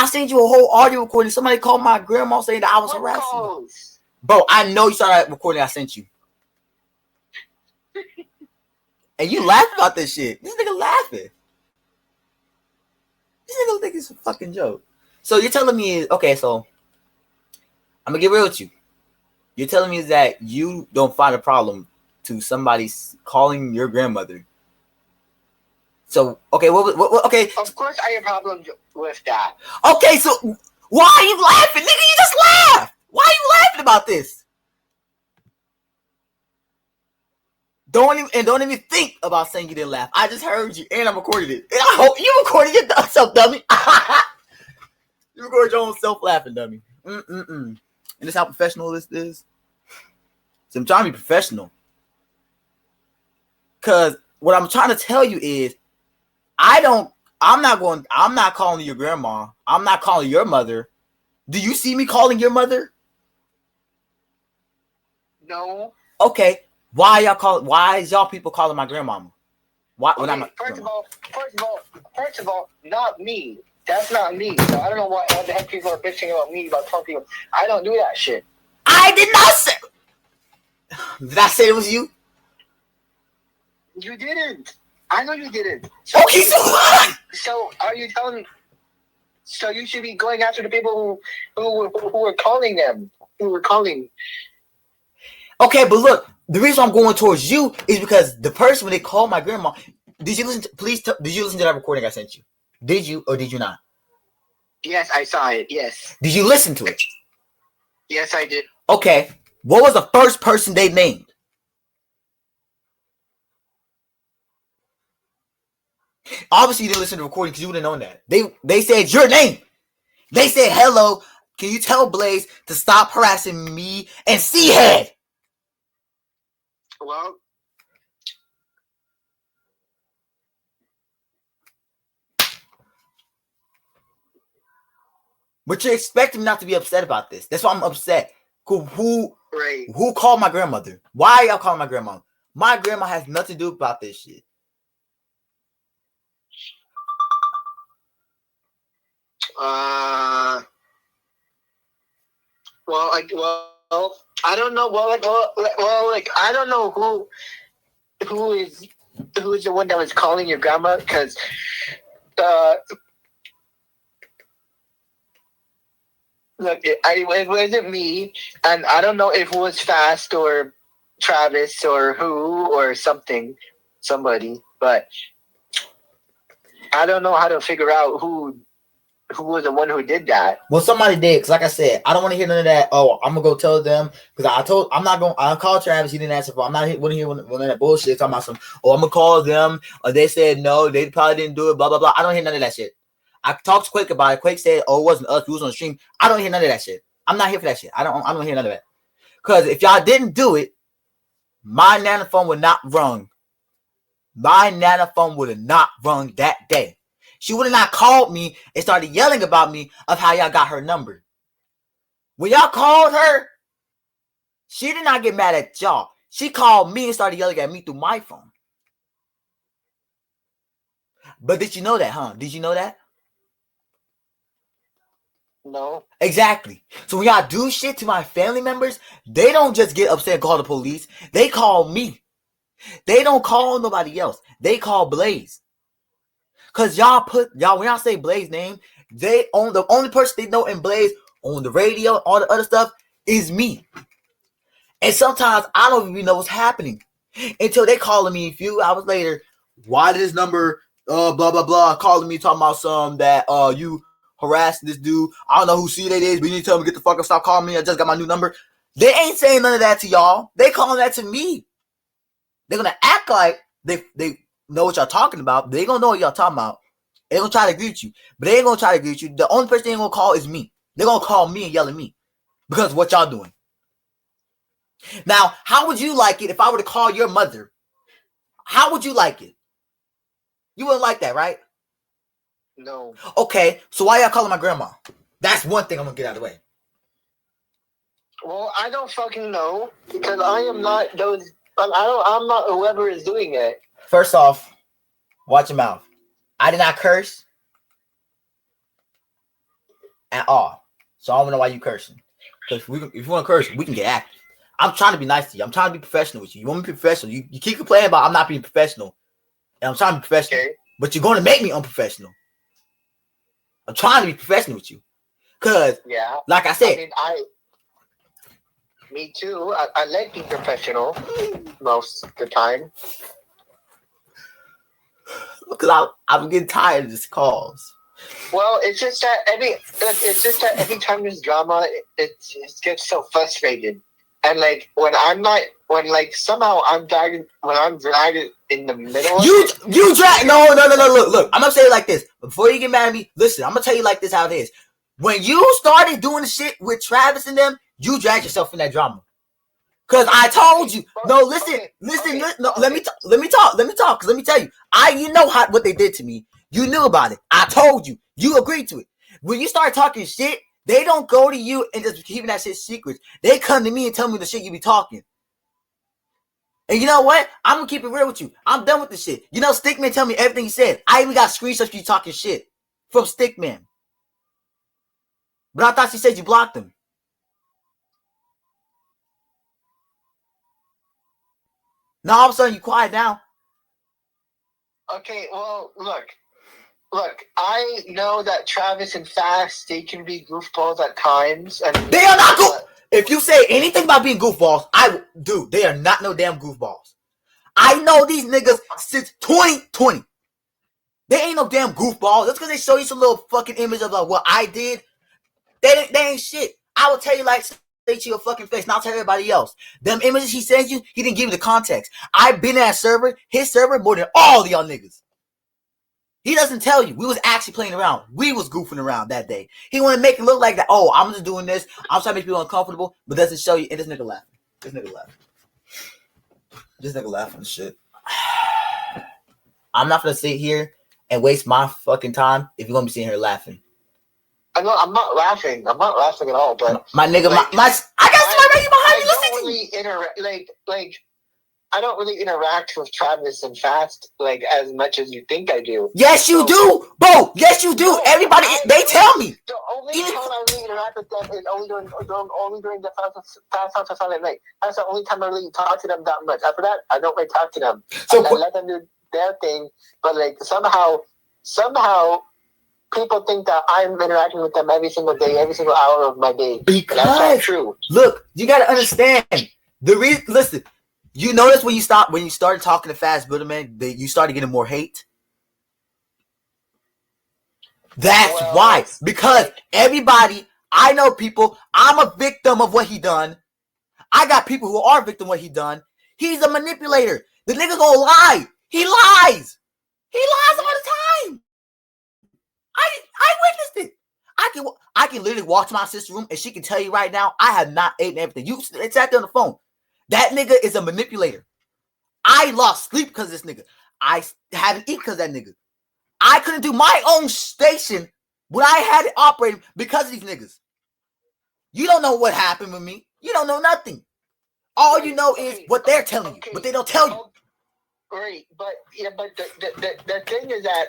I sent you a whole audio recording. Somebody called my grandma saying that I was harassing her. Bro, I know you saw that recording I sent you. And you laugh about this shit. This nigga laughing. This nigga think it's a fucking joke. So you're telling me, okay, so I'm gonna get real with you. You're telling me that you don't find a problem to somebody calling your grandmother. So, okay, what okay. Of course I have a problem with that. Okay, so why are you laughing? Nigga, you just laughed. Why are you laughing about this? Don't even think about saying you didn't laugh. I just heard you, and I recorded it. And I hope you recorded yourself, dummy. You recorded your own self laughing, dummy. And this how professional this is. So I'm trying to be professional. Cause what I'm trying to tell you is, I'm not calling your grandma. I'm not calling your mother. Do you see me calling your mother? No. Okay. Why is y'all people calling my grandmama? Why? Okay, first of all, not me. That's not me. So I don't know what the heck people are bitching about me about telling people. I don't do that shit. I did not say. Did I say it was you? You didn't. I know you didn't. Okay, so what? So are you telling me? So you should be going after the people who were calling them, who were calling. Okay, but look, the reason I'm going towards you is because the person when they called my grandma. Did you listen? Did you listen to that recording I sent you? Did you or did you not? Yes, I saw it. Yes. Did you listen to it? Yes, I did. Okay, what was the first person they named? Obviously, you didn't listen to the recording because you wouldn't have known that. They said your name. They said, hello, can you tell Blaze to stop harassing me and SEEHED? Well, but you're expecting me not to be upset about this. That's why I'm upset. Who called my grandmother? Why are y'all calling my grandma? My grandma has nothing to do about this shit. Well, I don't know. I don't know who is the one that was calling your grandma because look, it wasn't me, and I don't know if it was Fast or Travis or who or somebody, but I don't know how to figure out who was the one who did that. Well, somebody did, because like I said, I don't want to hear none of that. Oh, I'm gonna go tell them because I called Travis. He didn't answer. I'm not want to hear none of that bullshit. Talking about some. Oh, I'm gonna call them. Or they said no. They probably didn't do it. Blah blah blah. I don't hear none of that shit. I talked to Quake about it. Quake said, "Oh, it wasn't us. We was on the stream." I don't hear none of that shit. I'm not here for that shit. I don't hear none of that. Because if y'all didn't do it, my Nana phone would not rung. My Nana phone would have not rung that day. She would have not called me and started yelling about me of how y'all got her number. When y'all called her, she did not get mad at y'all. She called me and started yelling at me through my phone. But did you know that, huh? Did you know that? No. Exactly. So when y'all do shit to my family members, they don't just get upset and call the police. They call me. They don't call nobody else. They call Blaze. Cause y'all when y'all say Blaze name, the only person they know in Blaze on the radio, all the other stuff is me. And sometimes I don't even know what's happening until they calling me a few hours later. Why did this number blah blah blah calling me talking about some that you harassing this dude? I don't know who it is, but you need to tell me get the fuck up, stop calling me. I just got my new number. They ain't saying none of that to y'all. They calling that to me. They're gonna act like they know what y'all talking about. They gonna know what y'all talking about. They gonna try to greet you, but they ain't gonna try to greet you. The only person they ain't gonna call is me. They're gonna call me and yell at me because of what y'all doing. Now, how would you like it if I were to call your mother? How would you like it? You wouldn't like that, right? No. Okay, so why y'all calling my grandma? That's one thing I'm gonna get out of the way. Well, I don't fucking know because I am not those. I'm not whoever is doing it. First off, watch your mouth. I did not curse. at all. So I don't know why you cursing. Because if you want to curse, we can get active. I'm trying to be nice to you. I'm trying to be professional with you. You want me to be professional. You keep complaining about I'm not being professional. And I'm trying to be professional. Okay. But you're going to make me unprofessional. I'm trying to be professional with you. Because, like I said. Me too. I like being professional most of the time. Because I'm getting tired of this calls. Well, it's just that every time there's drama, it gets so frustrated. And like when somehow I'm dragged in the middle. You drag. No. Look. I'm gonna say it like this. Before you get mad at me, listen. I'm gonna tell you like this how it is. When you started doing the shit with Travis and them, you dragged yourself in that drama. Cause I told you. No, listen. No, let me talk. Cause let me tell you. You know what they did to me. You knew about it. I told you. You agreed to it. When you start talking shit, they don't go to you and just keeping that shit secret. They come to me and tell me the shit you be talking. And you know what? I'm gonna keep it real with you. I'm done with this shit. You know, Stickman tell me everything he said. I even got screenshots of you talking shit from Stickman. But I thought she said you blocked him. Now all of a sudden you quiet now. Okay, well, look, I know that Travis and Fast, they can be goofballs at times. And they are not goof. If you say anything about being goofballs, they are not no damn goofballs. I know these niggas since 2020. They ain't no damn goofballs. That's because they show you some little fucking image of like what I did. They ain't shit. I will tell you like say to your fucking face, and I'll tell everybody else. Them images he sends you, he didn't give you the context. I've been at his server, more than all of y'all niggas. He doesn't tell you. We was actually playing around. We was goofing around that day. He want to make it look like that. Oh, I'm just doing this. I'm trying to make people uncomfortable, but doesn't show you. And this nigga laughing. This nigga laughing and shit. I'm not gonna sit here and waste my fucking time if you're gonna be sitting here laughing. I'm not laughing. I'm not laughing at all. But my nigga, I got somebody right behind you. Listen, I don't really interact with Travis and Fast like as much as you think I do. Yes, you do, bro. Yes, you do. No, everybody, they tell me. The only time I really interact with them is only during the Fast Silent Night. That's the only time I really talk to them that much. After that, I don't really talk to them. So I let them do their thing. But like somehow, people think that I'm interacting with them every single day, every single hour of my day. Because that's not true. Look, you gotta understand the reason. Listen. You notice when you started talking to Fast Buddha Man, you started getting more hate? That's why. Because everybody, I know people, I'm a victim of what he done. I got people who are victim of what he done. He's a manipulator. The nigga gonna lie. He lies. He lies all the time. I witnessed it. I can literally walk to my sister's room and she can tell you right now, I have not eaten everything. It's sat there on the phone. That nigga is a manipulator. I lost sleep because of this nigga. I haven't eaten because of that nigga. I couldn't do my own station when I had it operating because of these niggas. You don't know what happened with me. You don't know nothing. All you know is what they're telling you, but they don't tell you. Great, but the thing is that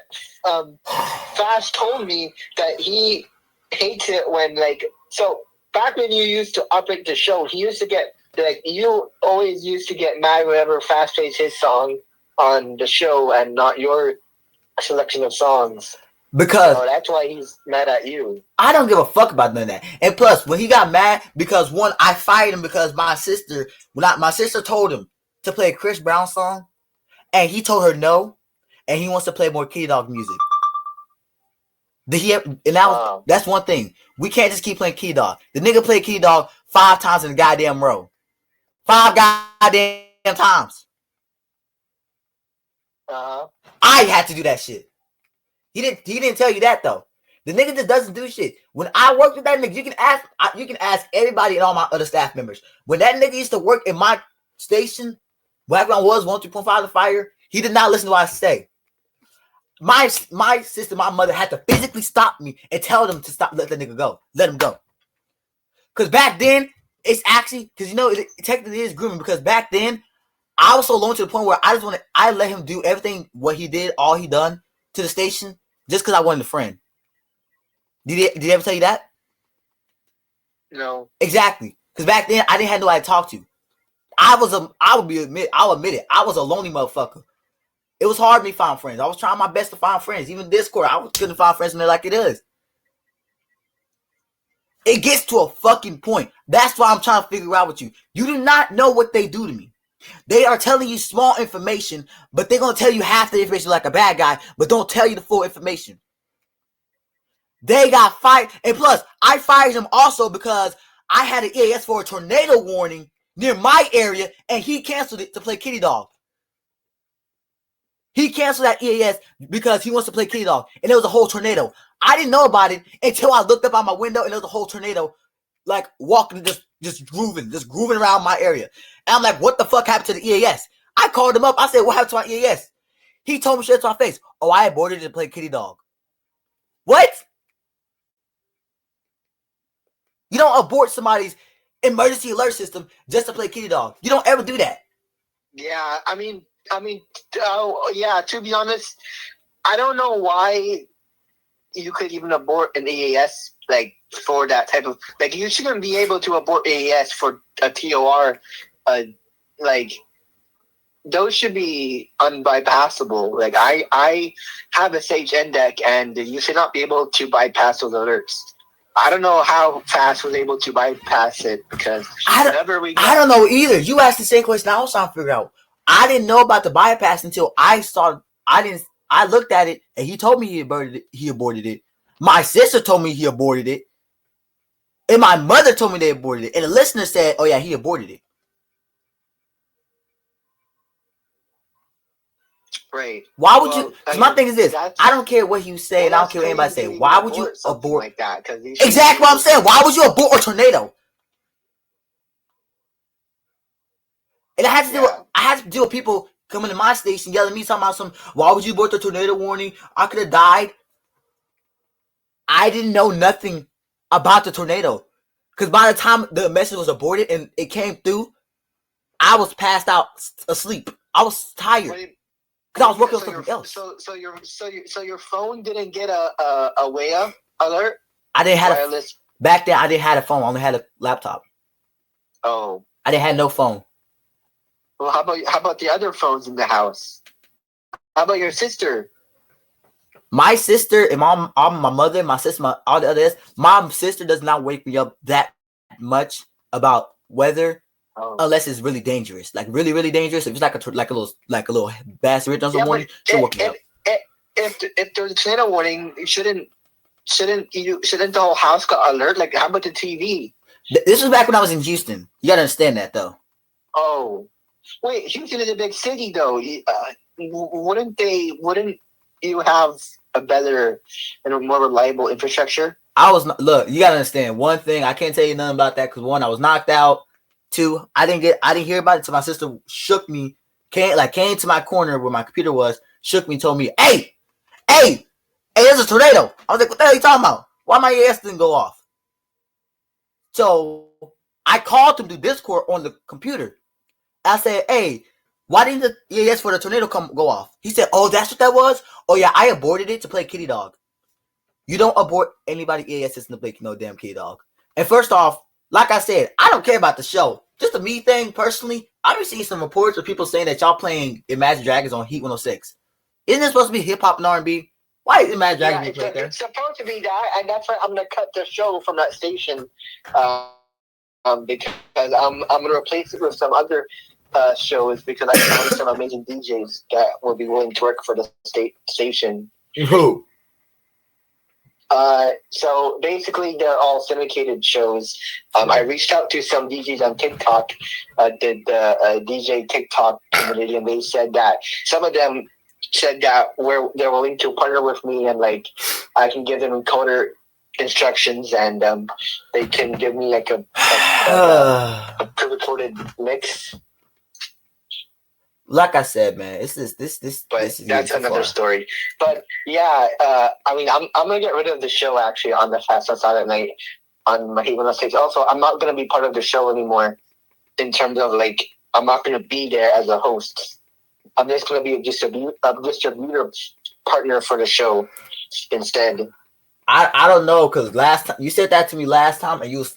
Fast told me that he hates it when back when you used to operate the show, he used to get. You always used to get mad whenever Fast plays his song on the show and not your selection of songs. Because so that's why he's mad at you. I don't give a fuck about none of that. And plus, when he got mad, because one, I fired him because my sister told him to play a Chris Brown song, and he told her no, and he wants to play more Key Dog music. That's one thing. We can't just keep playing Key Dog. The nigga played Key Dog 5 times in the goddamn row. 5 goddamn times. I had to do that shit. He didn't tell you that though. The nigga just doesn't do shit. When I worked with that nigga, you can ask everybody and all my other staff members. When that nigga used to work in my station, back when I was 103.5 The Fire, he did not listen to what I say. My sister, my mother had to physically stop me and tell them to stop, let the nigga go. Let him go. Because back then, it's actually, because it technically is grooming, because back then, I was so low to the point where I let him do everything, what he did, all he done to the station, just because I wanted a friend. Did he ever tell you that? No. Exactly. Because back then I didn't have nobody to talk to. I'll admit it. I was a lonely motherfucker. It was hard for me to find friends. I was trying my best to find friends. Even Discord, I couldn't find friends in there like it is. It gets to a fucking point. That's why I'm trying to figure out with you. You do not know what they do to me. They are telling you small information, but they're going to tell you half the information like a bad guy, but don't tell you the full information. They got fired. And plus, I fired him also because I had an EAS for a tornado warning near my area, and he canceled it to play Kitty Dog. He canceled that EAS because he wants to play Kitty Dog, and there was a whole tornado. I didn't know about it until I looked up out my window, and there was a whole tornado, like walking, just grooving around my area. And I'm like, what the fuck happened to the EAS? I called him up. I said, what happened to my EAS? He told me straight to my face, oh, I aborted it to play Kitty Dog. What? You don't abort somebody's emergency alert system just to play Kitty Dog. You don't ever do that. Yeah, I mean, yeah, to be honest, I don't know why you could even abort an EAS, like, for that type of, like, you shouldn't be able to abort EAS for a TOR, like, those should be unbypassable. Like, I have a Sage deck, and you should not be able to bypass those alerts. I don't know how Fast was able to bypass it, because I don't know either. You asked the same question I was trying to figure out. I didn't know about the bypass until I looked at it, and he told me he aborted it. My sister told me he aborted it. And my mother told me they aborted it. And the listener said, oh yeah, he aborted it. Right. Why would you? Because my thing is this: I don't care what you say, and I don't care what anybody say. Why would you abort like that? Exactly what I'm saying. Why would you abort a tornado? And I had to deal with people coming to my station yelling at me, talking about why would you abort the tornado warning? I could have died. I didn't know nothing about the tornado. Because by the time the message was aborted and it came through, I was passed out asleep. I was tired. Because I was working on something else. So your phone didn't get a WEA alert? I didn't have back then I didn't have a phone. I only had a laptop. Oh. I didn't have no phone. Well, how about the other phones in the house? How about your sister? My sister and my mother, my sister, all the others. My sister does not wake me up that much about weather, unless it's really dangerous, like really, really dangerous. If it's like a little bad thunderstorm warning, she'll wake me up. If there's a tornado warning, shouldn't the whole house got alert? Like, how about the TV? This was back when I was in Houston. You gotta understand that, though. Oh, wait, Houston is a big city, though. Wouldn't you have a better and a more reliable infrastructure? Look, you gotta understand one thing. I can't tell you nothing about that because one, I was knocked out. Two, I didn't hear about it till my sister shook me, came to my corner where my computer was, shook me, told me, hey, there's a tornado. I was like, what the hell are you talking about? Why my ass didn't go off? So I called him through Discord on the computer. I said, hey, why didn't the EAS for the tornado go off? He said, oh, that's what that was? Oh, yeah, I aborted it to play Kitty Dog. You don't abort anybody EAS system to play no damn Kitty Dog. And first off, like I said, I don't care about the show. Just a me thing, personally. I've been seeing some reports of people saying that y'all playing Imagine Dragons on Heat 106. Isn't it supposed to be hip-hop and R&B? Why is Imagine Dragons being played there? It's supposed to be that, and that's why I'm going to cut the show from that station. Because I'm going to replace it with some other shows, because I found some amazing DJs that will be willing to work for the station. Who? So basically, they're all syndicated shows. I reached out to some DJs on TikTok, did the DJ TikTok community, and they said that some of them said that they're willing to partner with me, and like I can give them encoder instructions, and they can give me like a pre-recorded mix. Like I said, man, it's this. But this is that's another story. But yeah, I mean, I'm gonna get rid of the show actually on the Fast Outside at Night on my Heat 106. Also, I'm not gonna be part of the show anymore. In terms of like, I'm not gonna be there as a host. I'm just gonna be a distributor partner for the show instead. I don't know, because last time you said that to me last time, and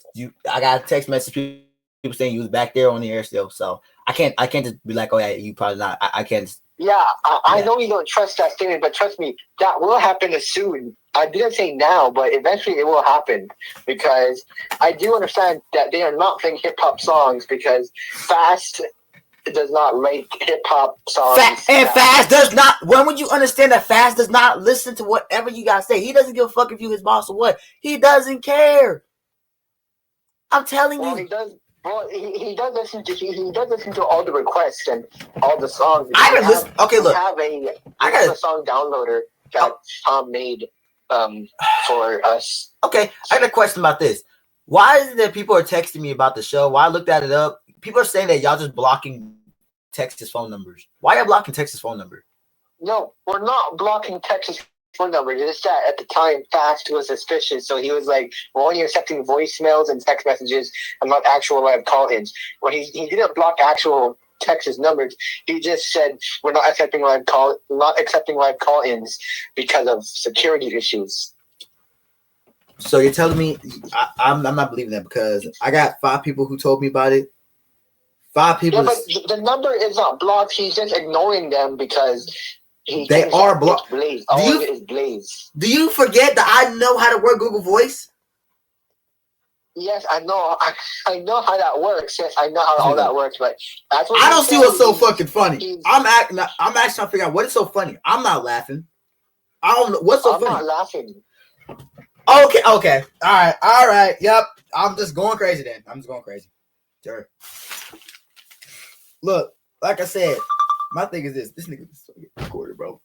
I got a text message people saying you was back there on the air still. So I can't just be like, oh yeah, you probably not. I can't. Yeah, I know you don't trust that statement, but trust me, that will happen soon. I didn't say now, but eventually it will happen, because I do understand that they are not playing hip hop songs because Fast does not rate hip hop songs. Fast does not. When would you understand that Fast does not listen to whatever you guys say? He doesn't give a fuck if you his boss or what. He doesn't care. I'm telling you. He does. Well, he does listen to all the requests and all the songs. I can listen. Okay, look. I have a song downloader that Tom made for us. Okay, I got a question about this. Why is it that people are texting me about the show? Why I looked at it up? People are saying that y'all just blocking Texas phone numbers. Why are y'all blocking Texas phone number? No, we're not blocking Texas phone numbers. It's that at the time Fast was suspicious, so he was like, we're only accepting voicemails and text messages and not actual live call-ins. Well, he didn't block actual Texas numbers. He just said we're not accepting live call-ins because of security issues. So you're telling me I'm not believing that, because I got 5 people who told me about it. 5 people. Yeah, but the number is not blocked. He's just ignoring them because they are blocked. All of it is Blaze. Do you forget that I know how to work Google Voice? Yes, I know. I know how that works. Yes, I know how all that works. But that's what I don't see what's so fucking funny. I'm actually trying to figure out what is so funny. I'm not laughing. I don't know what's so funny. I'm not laughing. Okay. All right. Yep. I'm just going crazy then. I'm just going crazy. Sure. Look, like I said, my thing is this. This nigga is recorded, bro.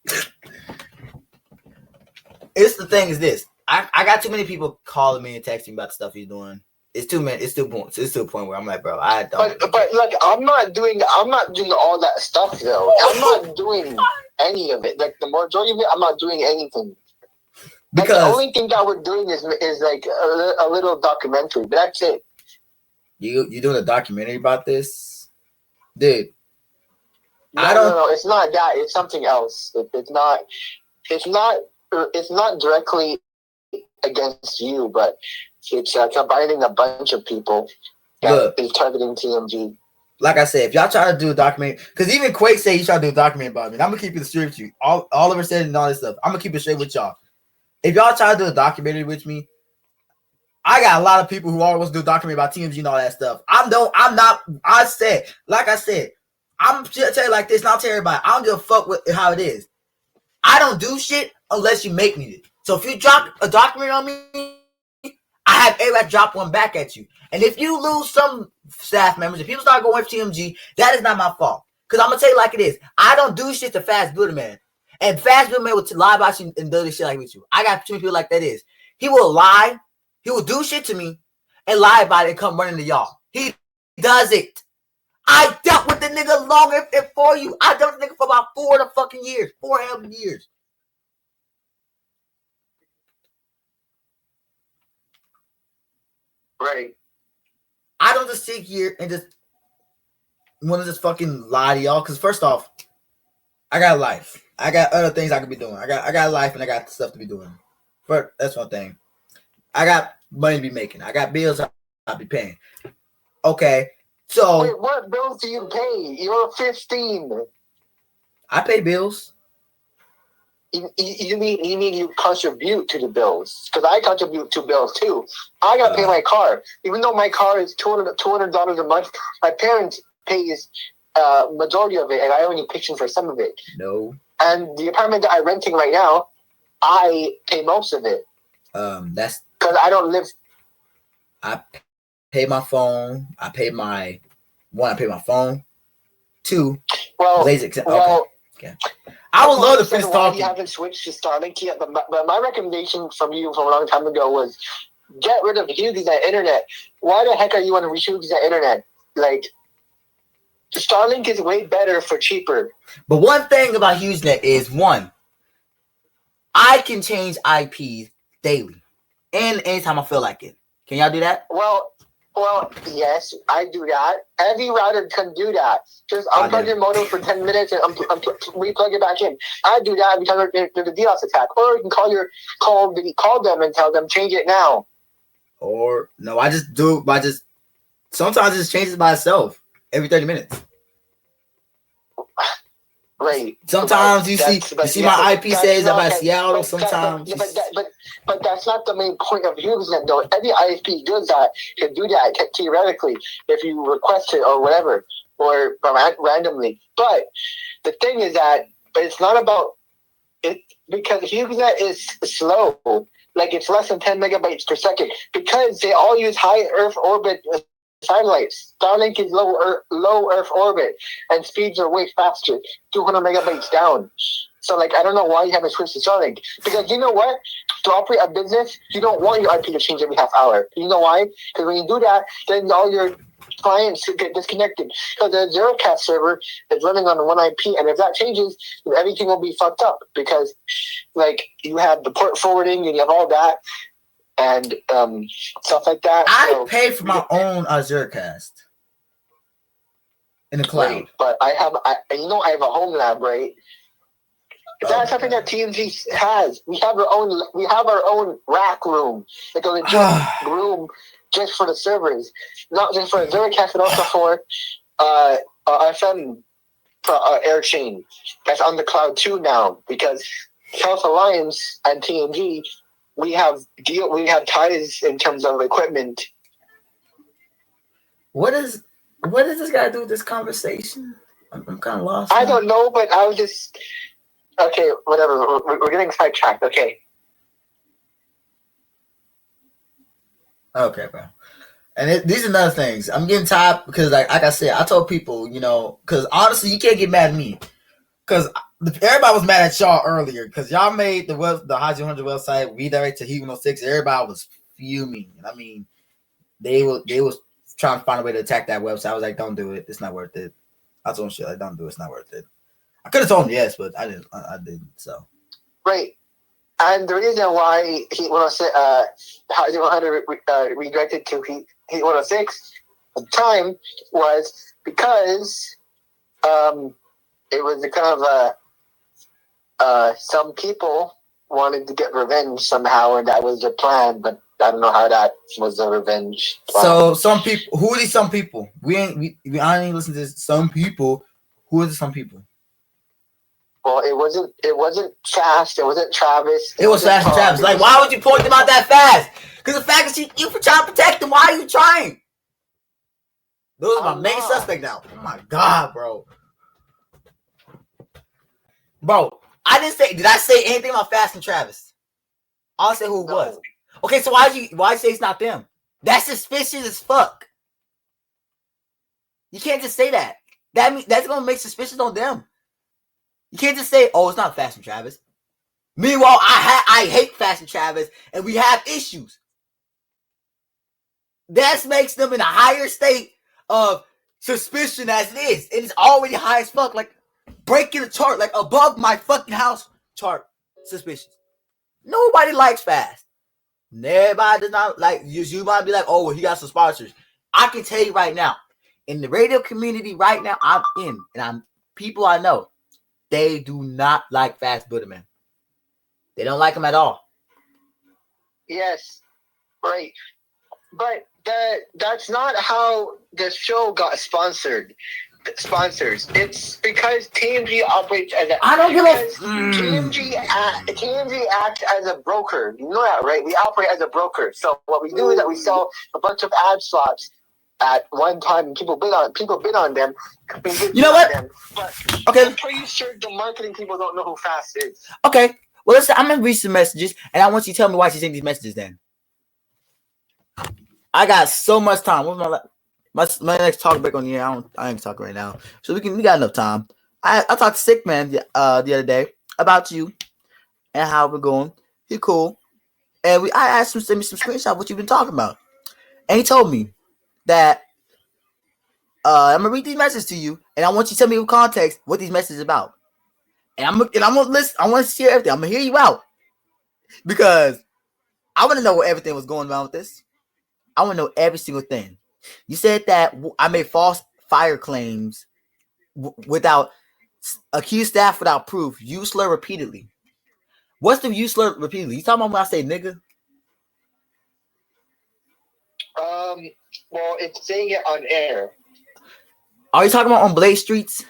It's the thing is this. I got too many people calling me and texting about the stuff he's doing. It's too many. It's to a point where I'm like, bro, I don't. But look, I'm not doing all that stuff though. I'm not doing any of it. Like the majority of it, I'm not doing anything. Because the only thing that we're doing is like a little documentary. But that's it. You doing a documentary about this, dude? No, it's not that. It's something else. It's not directly against you, but it's combining a bunch of people that is targeting TMG. Like I said, if y'all try to do a documentary, because even Quake said he tried to do a documentary about me, and I'm gonna keep it straight with you. Oliver said and all this stuff. I'm gonna keep it straight with y'all. If y'all try to do a documentary with me, I got a lot of people who always want to do a documentary about TMG and all that stuff. I'm not. I said, I'm tell you like this, and I'll tell everybody, I don't give a fuck with how it is. I don't do shit unless you make me do. So if you drop a documentary on me, I have everybody drop one back at you. And if you lose some staff members, if people start going for TMG, that is not my fault. Because I'm going to tell you like it is. I don't do shit to Fast Builder Man. And Fast Builder Man will lie about you and do this shit like with you. I got too many people like that is. He will lie. He will do shit to me and lie about it and come running to y'all. He does it. I dealt with the nigga longer for you. I dealt with the nigga for about 4 fucking years. 4 hell years. Right. I don't just sit here and just want to just fucking lie to y'all. Because first off, I got life. I got other things I could be doing. I got life and I got stuff to be doing. But that's one thing. I got money to be making. I got bills I'll be paying. Okay. So wait, what bills do you pay? You're 15. I pay bills. You mean you contribute to the bills? Because I contribute to bills too. I gotta pay my car, even though my car is $200 a month. My parents pays majority of it, and I only pitch in for some of it. No. And the apartment that I'm renting right now, I pay most of it. That's because I don't live. I pay my phone. I pay my phone. 2. Okay. I would love to finish talking. You haven't switched to Starlink yet, but my recommendation from you from a long time ago was get rid of HughesNet internet. Why the heck are you on HughesNet internet? Like, Starlink is way better for cheaper. But one thing about HughesNet is, one, I can change IPs daily and anytime I feel like it. Can y'all do that? Well, Well, yes, I do that. Every router can do that. Just unplug your modem for 10 minutes and replug it back in. I do that because there's a DDoS attack. Or you can call them and tell them change it now. Or no, I just do. Sometimes it just changes by itself every 30 minutes. Right. Sometimes you see my IP says I'm at Seattle. Sometimes, but that's not the main point of using it, though. Any ISP does that, can do that theoretically if you request it or whatever, or randomly. But the thing is that, but it's not about it because HughesNet is slow. Like it's less than 10 megabytes per second because they all use high Earth orbit satellites. Starlink is low Earth orbit, and speeds are way faster, 200 megabytes down. So, like, I don't know why you haven't switched to Starlink. Because you know what? To operate a business, you don't want your IP to change every half hour. You know why? Because when you do that, then all your clients get disconnected. Because the Zerocast server is running on one IP, and if that changes, then everything will be fucked up. Because, like, you have the port forwarding, and you have all that. And stuff like that. I pay for my own Azurcast in the cloud. Right, but I have a home lab, right? That's something that TMG has. We have our own rack room, like a legit room just for the servers, not just for Azurcast, but also for FM air chain. That's on the cloud too now because Health Alliance and TMG. We have ties in terms of equipment. What does this got to do with this conversation? I'm kind of lost. I don't know, but I was just okay. Whatever. We're getting sidetracked. Okay. Okay, bro. And these are another things. I'm getting tired because, like I said, I told people, because honestly, you can't get mad at me because everybody was mad at y'all earlier because y'all made the Hydro 100 website redirect to Heat 106. Everybody was fuming. I mean, they was trying to find a way to attack that website. I was like, don't do it. It's not worth it. I told them shit like, don't do it. It's not worth it. I could have told them yes, but I didn't. I didn't. So right. And the reason why Heat 106, Hydro 100 redirected to Heat 106 at the time was because it was a kind of some people wanted to get revenge somehow, and that was their plan. But I don't know how that was a revenge plan. So some people, who are these some people? I ain't listen to some people. Who are the some people? Well, it wasn't Fast. It wasn't Travis. It was Fast and Travis. Like, why would you point them out that fast? Because the fact that you trying to protect them. Why are you trying? Those are my main suspect now. Oh my god, bro. Bro, I didn't say. Did I say anything about Fast and Travis? I'll say who it was. Okay, so why you say it's not them? That's suspicious as fuck. You can't just say that. That's gonna make suspicious on them. You can't just say, "Oh, it's not Fast and Travis." Meanwhile, I hate Fast and Travis, and we have issues. That makes them in a higher state of suspicion as it is. It is already high as fuck, like breaking the chart, like above my fucking house chart. Suspicious. Nobody likes Fast. Everybody does not like. You might be like, "Oh, well, he got some sponsors." I can tell you right now, in the radio community right now, I'm in, and I'm people I know. They do not like Fast Buddhaman. They don't like him at all. Yes, right. But that's not how the show got sponsors. It's because TMG operates as a. I don't give a. TMG acts as a broker. You know that, right? We operate as a broker. So what we do is that we sell a bunch of ad slots at one time, and people bid on them. You know what? But okay, I'm pretty sure the marketing people don't know who Fast is. Okay, well, listen, I'm gonna read some messages, and I want you to tell me why you sent these messages. Then I got so much time. What's my next talk break on the air? I ain't talking right now, so we got enough time. I talked to Sick Man the other day about you and how we're going. He cool, and I asked him to send me some screenshots of what you've been talking about, and he told me that I'm gonna read these messages to you, and I want you to tell me with context what these messages are about. And I'm gonna listen. I want to hear everything. I'm gonna hear you out because I want to know where everything was going on with this. I want to know every single thing. You said that I made false fire claims without accused staff without proof. You slur repeatedly. What's the you slur repeatedly? You talking about when I say nigga? Well, it's saying it on air. Are you talking about on Blade Streets?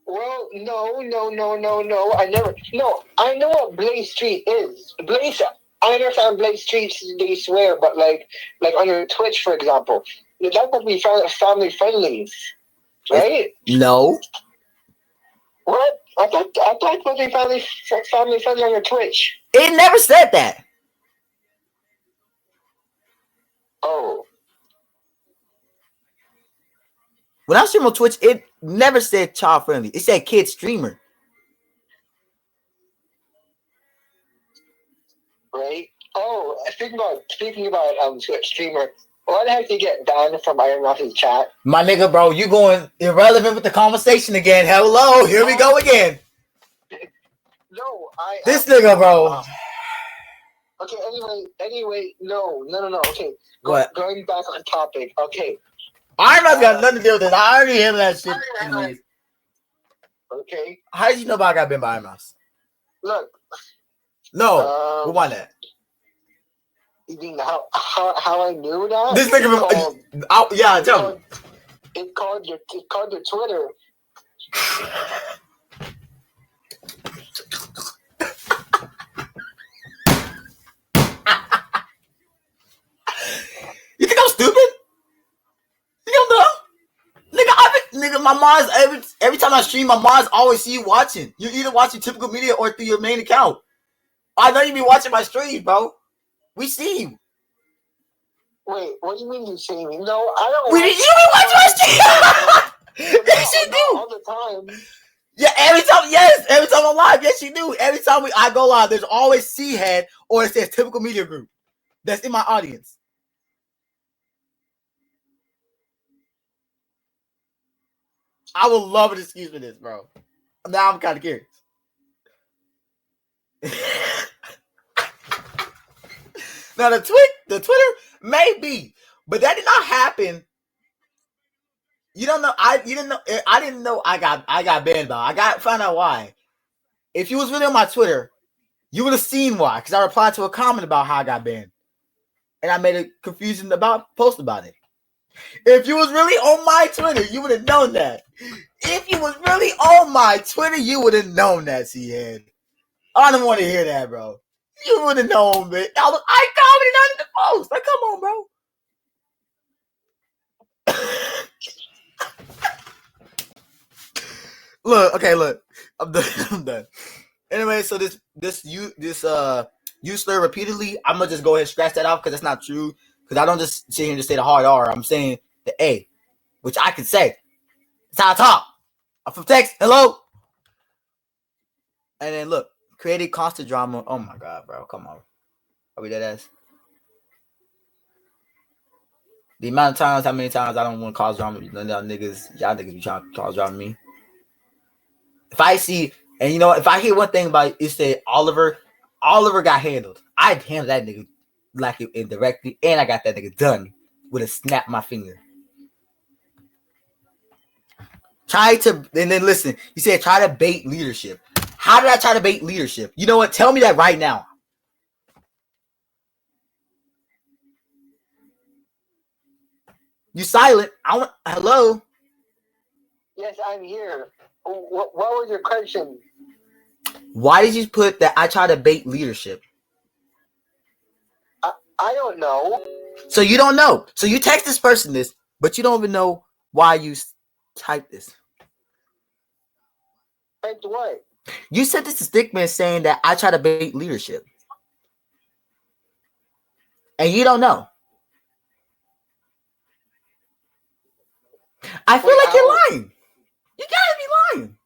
Well, no. I never. No, I know what Blaze Street is. Blaze. I understand Blaze Streets. They swear, but like on your Twitch, for example, that would be family friendlies, right? No. What? I thought it would be family friendly on your Twitch. It never said that. Oh. When I stream on Twitch, it never said child friendly. It said kid streamer. Right? Oh, speaking about Twitch streamer, why the heck did you get banned from Iron Ross's chat? My nigga, bro, you going irrelevant with the conversation again. Hello, here we go again. No, this nigga, bro. Okay, anyway, no. Okay, what? Going back on topic. Okay. Iron Ross got nothing to do with it. I already heard that shit. Okay. How did you know about I got bitten by Iron Ross? Look. No, who won that? You mean how I knew that? This nigga, yeah, tell me. It called your Twitter. You think I'm stupid? You don't know? Nigga, my mom's every time I stream, my mom's always see you watching. You're either watching typical media or through your main account. I know you be watching my stream, bro. We see you. Wait, what do you mean you see me? No, I don't. You be watching my stream. Yes, you do. All the time. Yeah, every time I'm live, yes, you do. Every time I go live, there's always SEEHED or it says typical media group. That's in my audience. I would love an excuse for this, bro. Now I'm kind of curious. Now the Twitter may be, but that did not happen. You don't know. I didn't know. I got banned by. Found out why. If you was really on my Twitter, you would have seen why. Because I replied to a comment about how I got banned, and I made a confusion post about it. If you was really on my Twitter, you would have known that. If you was really on my Twitter, you would have known that, SEEHED. I don't want to hear that, bro. You would have known, man. I commented on the post. Like, come on, bro. Look. I'm done. Anyway, so you slur repeatedly. I'm gonna just go ahead and scratch that out because that's not true. Because I don't just sit here and just say the hard R. I'm saying the A, which I can say. It's how I talk. I'm from Texas. Hello. And then look, created constant drama. Oh my god, bro. Come on. Are we dead ass? The amount of times, how many times I don't want to cause drama. None of y'all niggas be trying to cause drama me. If I see, and you know, if I hear one thing about it said Oliver got handled. I'd handle that nigga like it indirectly, and I got that nigga done with a snap of my finger. And then listen, he said try to bait leadership. How did I try to bait leadership? You know what? Tell me that right now. You silent. Hello? Yes, I'm here. What was your question? Why did you put that I try to bait leadership? I don't know. So you don't know. So you text this person this, but you don't even know why you typed this. Typed what? You sent this to Stickman saying that I try to bait leadership. And you don't know. I feel like you're lying. You gotta be lying.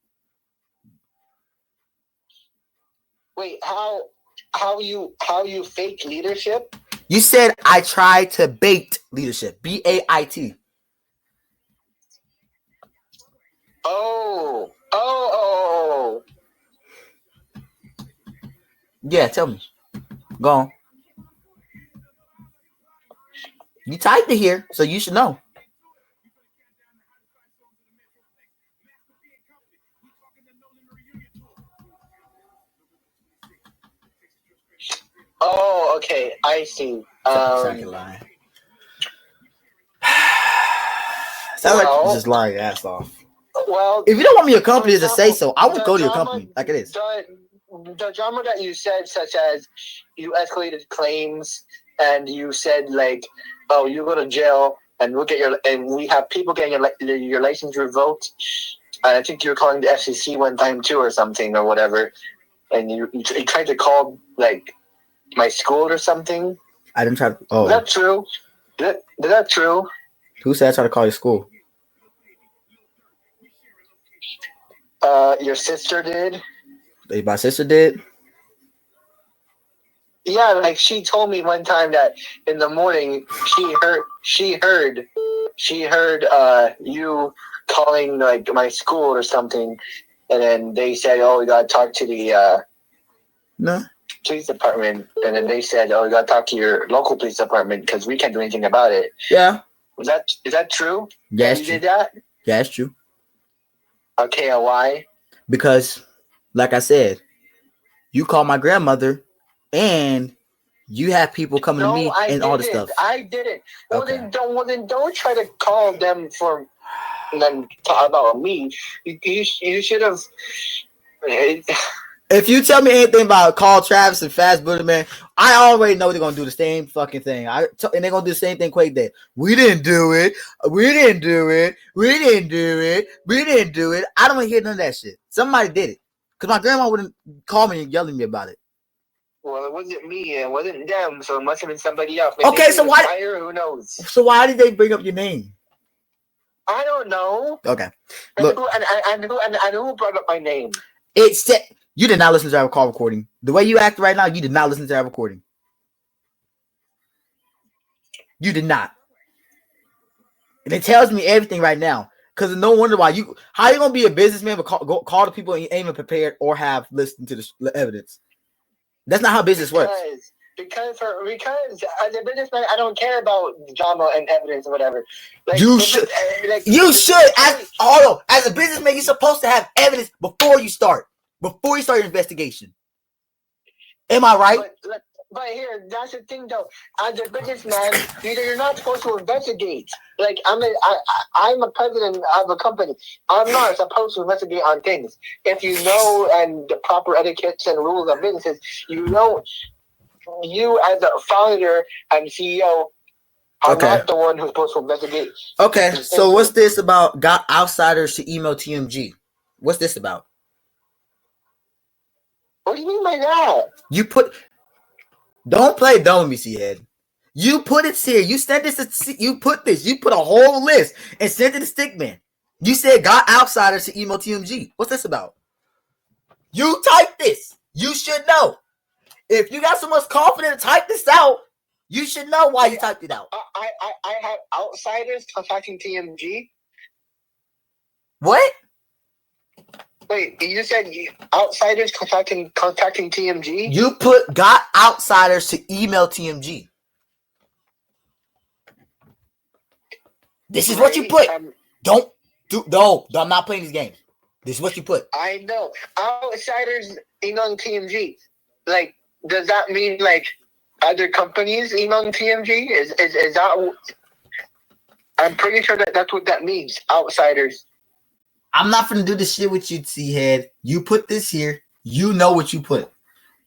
Wait, how you fake leadership? You said I try to bait leadership. BAIT. Oh. Yeah, tell me. Go on. You typed it here, so you should know. Oh, okay. I see. Second line. Sounds like you just lying your ass off. Well, if you don't want me to accompany to say so, I would go to your company like it is. The drama that you said, such as you escalated claims and you said like, oh, you go to jail and we'll get we have people getting your license revoked. And I think you were calling the FCC one time too, or something or whatever. And you tried to call like my school or something. I didn't try to. Oh, is that true? Is that true? Who said I tried to call your school? Your sister did. My sister did. Yeah, like she told me one time that in the morning she heard you calling like my school or something, and then they said, "Oh, we gotta talk to the police department," and then they said, "Oh, we gotta talk to your local police department because we can't do anything about it." Yeah. Is that true? Yeah, you did that? Yeah, it's true. Okay, and why? Because, like I said, you called my grandmother, and you have people coming to me and all this stuff. I didn't. Well, okay. then don't try to call them for and then talk about me. You should have. If you tell me anything about Carl Travis and Fast Buddha, man, I already know they're gonna do the same fucking thing. And they're gonna do the same thing Quake did. We didn't do it. We didn't do it. We didn't do it. We didn't do it. I don't want to hear none of that shit. Somebody did it. Because my grandma wouldn't call me and yell at me about it. Well, it wasn't me. It wasn't them. So it must have been somebody else. Maybe okay, so why? Fire, who knows? So why did they bring up your name? I don't know. Okay. Look. And who brought up my name? It said you did not listen to our call recording. The way you act right now, you did not listen to our recording. You did not. And it tells me everything right now. Because no wonder why how you gonna be a businessman but call the people and you ain't even prepared or have listened to the evidence. That's not how business works. Because as a businessman, I don't care about drama and evidence or whatever. Like, you should. As a businessman, you're supposed to have evidence before you start your investigation. Am I right? But here, that's the thing though. As a businessman, you're not supposed to investigate. Like I'm a president of a company. I'm not supposed to investigate on things. If you know and the proper etiquettes and rules of businesses, you know, you as a founder and CEO are not the one who's supposed to investigate. Okay, so what's this about? Got outsiders to email TMG. What's this about? What do you mean by that? Don't play dumb with me, SEEHED. You put it here. You sent this. You put a whole list and sent it to Stickman. You said got outsiders to email TMG. What's this about? You typed this. You should know. If you got so much confidence to type this out, you should know why you typed it out. I have outsiders contacting TMG. What? Wait, you said outsiders contacting TMG? You got outsiders to email TMG. This is what you put. I'm not playing these games. This is what you put. I know. Outsiders emailing TMG. Like, does that mean like other companies emailing TMG? Is that? I'm pretty sure that's what that means. Outsiders. I'm not gonna do this shit with you, SEEHED. You put this here. You know what you put.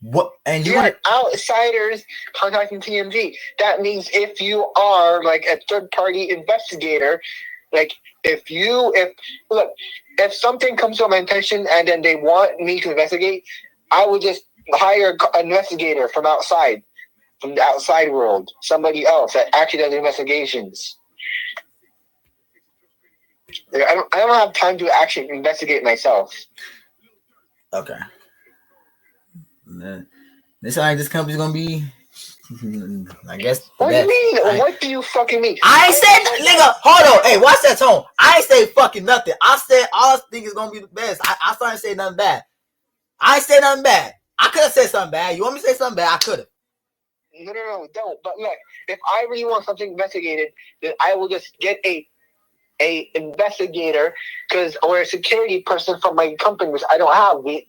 What and you outsiders contacting TMG. That means if you are like a third party investigator, like if something comes to my attention and then they want me to investigate, I would just hire an investigator from the outside world, somebody else that actually does investigations. I don't have time to actually investigate myself. Okay. This like this company's gonna be. I guess. What do you mean? What do you fucking mean? I ain't said, nigga. Hold on. Hey, watch that tone. I ain't say fucking nothing. I said all I think is gonna be the best. I started to say nothing bad. I ain't say nothing bad. I could have said something bad. You want me to say something bad? I could have. No, don't. But look, if I really want something investigated, then I will just get a investigator or a security person from my company, which I don't have. We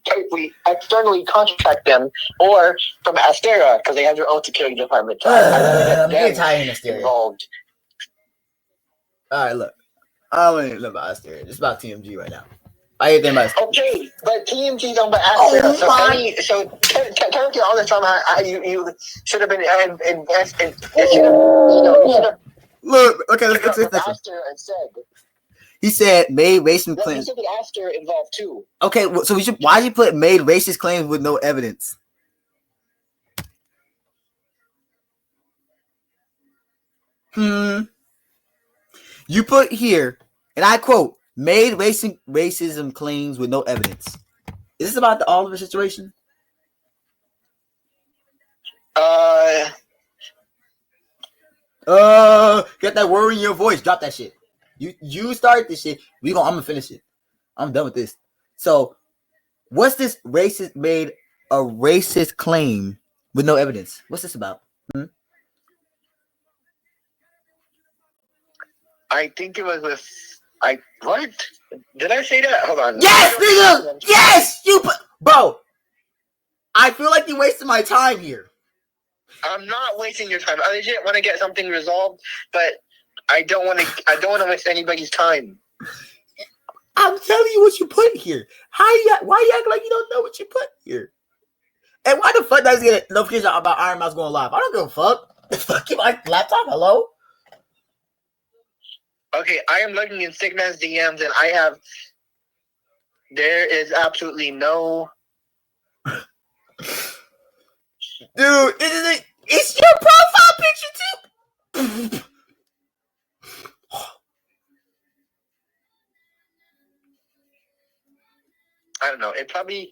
externally contract them, or from Astera because they have their own security department. So I'm getting tired of Asteria. Involved. All right, look. I don't even know about Asteria. It's about TMG right now. I ain't think about Asteria. Okay, but TMG's on by Astera. So technically, all this time, you should have been invested. You should have. Look, okay, let's get this. Astera instead. He said made racist claims. He said the Astera involved too. Okay, so why you put made racist claims with no evidence? You put here, and I quote, made racism claims with no evidence. Is this about the Oliver situation? Get that word in your voice. Drop that shit. You started this shit. I'm gonna finish it. I'm done with this. So, what's this racist made a racist claim with no evidence? What's this about? I think it was with what? Did I say that? Hold on. Yes, nigga. Yes, bro. I feel like you're wasting my time here. I'm not wasting your time. I legit want to get something resolved, but I don't want to waste anybody's time. I'm telling you what you put here. Why you act like you don't know what you put here? And why the fuck does he get a notification about Iron Mouse going live? I don't give a fuck. Fuck you, my laptop. Hello. Okay, I am looking in Sigma's DMs, and there is absolutely no. Dude, it's your profile picture too. I don't know. It probably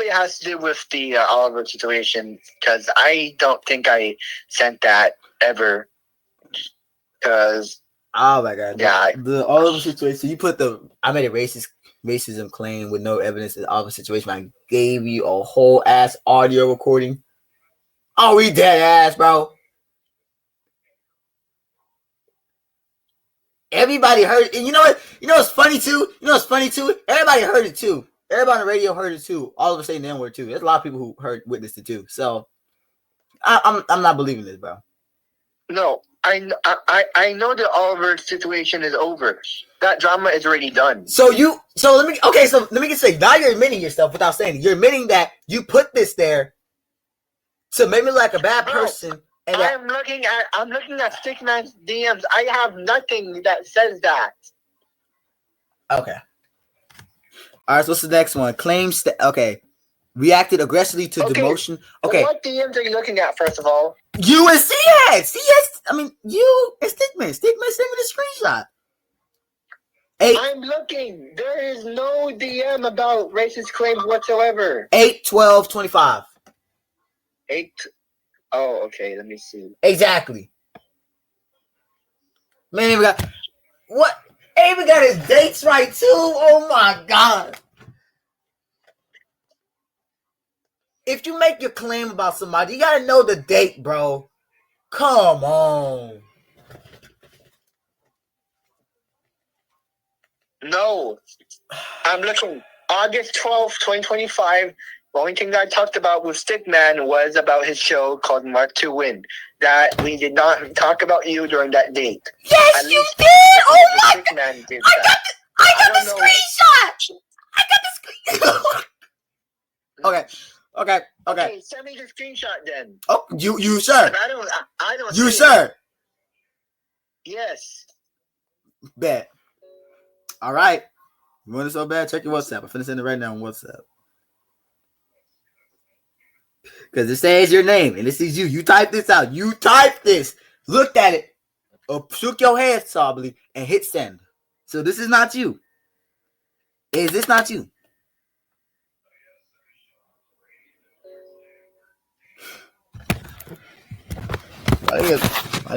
has to do with the Oliver situation, because I don't think I sent that ever. Because oh my god, yeah, the Oliver situation. So you put I made a racism claim with no evidence in the Oliver situation. I gave you a whole ass audio recording. Oh, we dead ass, bro. Everybody heard it. And you know what? You know what's funny too? Everybody heard it too. Everybody on the radio heard it too. All of us saying the N-word too. There's a lot of people who witnessed it too. So I'm not believing this, bro. No, I know the Oliver situation is over. That drama is already done. So let me just say, now you're admitting yourself without saying it. You're admitting that you put this there to make me like a bad person. And I'm looking at Stickman's DMs. I have nothing that says that. Okay. All right. So what's the next one? Claims that reacted aggressively to demotion. Okay. What DMs are you looking at, first of all? You and SEEHED. I mean, you and Stickman. Stickman sent me the screenshot. I'm looking. There is no DM about racist claims whatsoever. 8/12/25. 8. Oh, okay. Let me see. Exactly. Man, even got his dates right too. Oh my god. If you make your claim about somebody, you gotta know the date, bro. Come on. No. I'm looking. August 12th, 2025. The only thing that I talked about with Stickman was about his show called Mark to Win. That we did not talk about you during that date. Yes, you did! Oh my god! I got the screenshot! I got the screenshot! Okay, send me the screenshot then. Oh, you sure? I don't You sure? Yes. Bet. Alright. You want it so bad? Check your WhatsApp. I'm finna send it right now on WhatsApp. Because it says your name and this is you. You type this out. You type this. Looked at it. Shook your head sobbly and hit send. So this is not you. Is this not you? I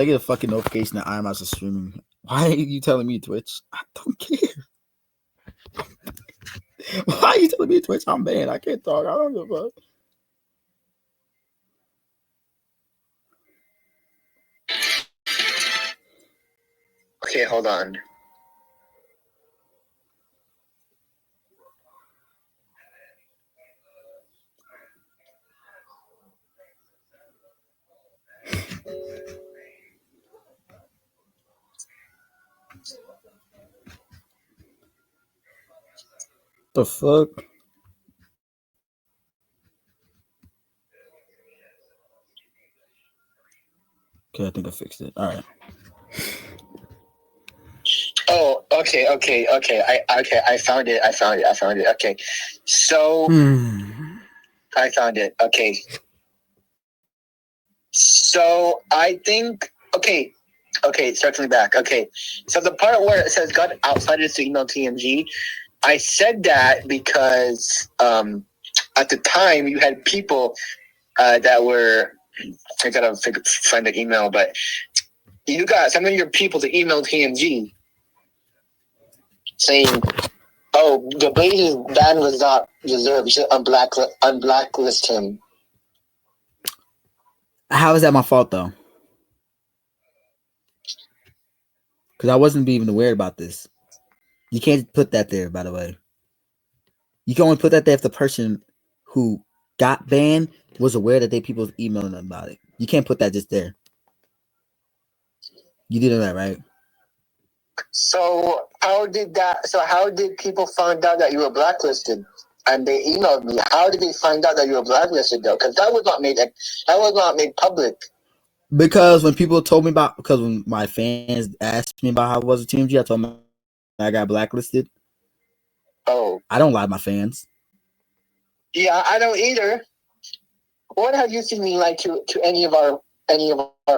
get a fucking notification that Iron Mouse is streaming. Why are you telling me Twitch? I don't care. Why are you telling me Twitch? I'm banned. I can't talk. I don't give a fuck. hold on. The fuck? Okay, I think I fixed it. All right. Oh, okay. I found it. Okay. So I found it. Okay. So I think okay, circling back. Okay. So the part where it says got outsiders to email TMG, I said that because at the time you had people that were I gotta find the email, but you got some of your people to email TMG saying, "Oh, the Blazers ban was not deserved. You should unblacklist him." How is that my fault though? Because I wasn't even aware about this. You can't put that there, by the way. You can only put that there if the person who got banned was aware that people was emailing them about it. You can't put that just there. You did know that, right? So how did people find out that you were blacklisted? And they emailed me. How did they find out that you were blacklisted though? Because that was not made public. Because when people told me because when my fans asked me about how it was a TMG, I told them I got blacklisted. Oh, I don't lie to my fans. Yeah, I don't either. What have you seen me like to any of our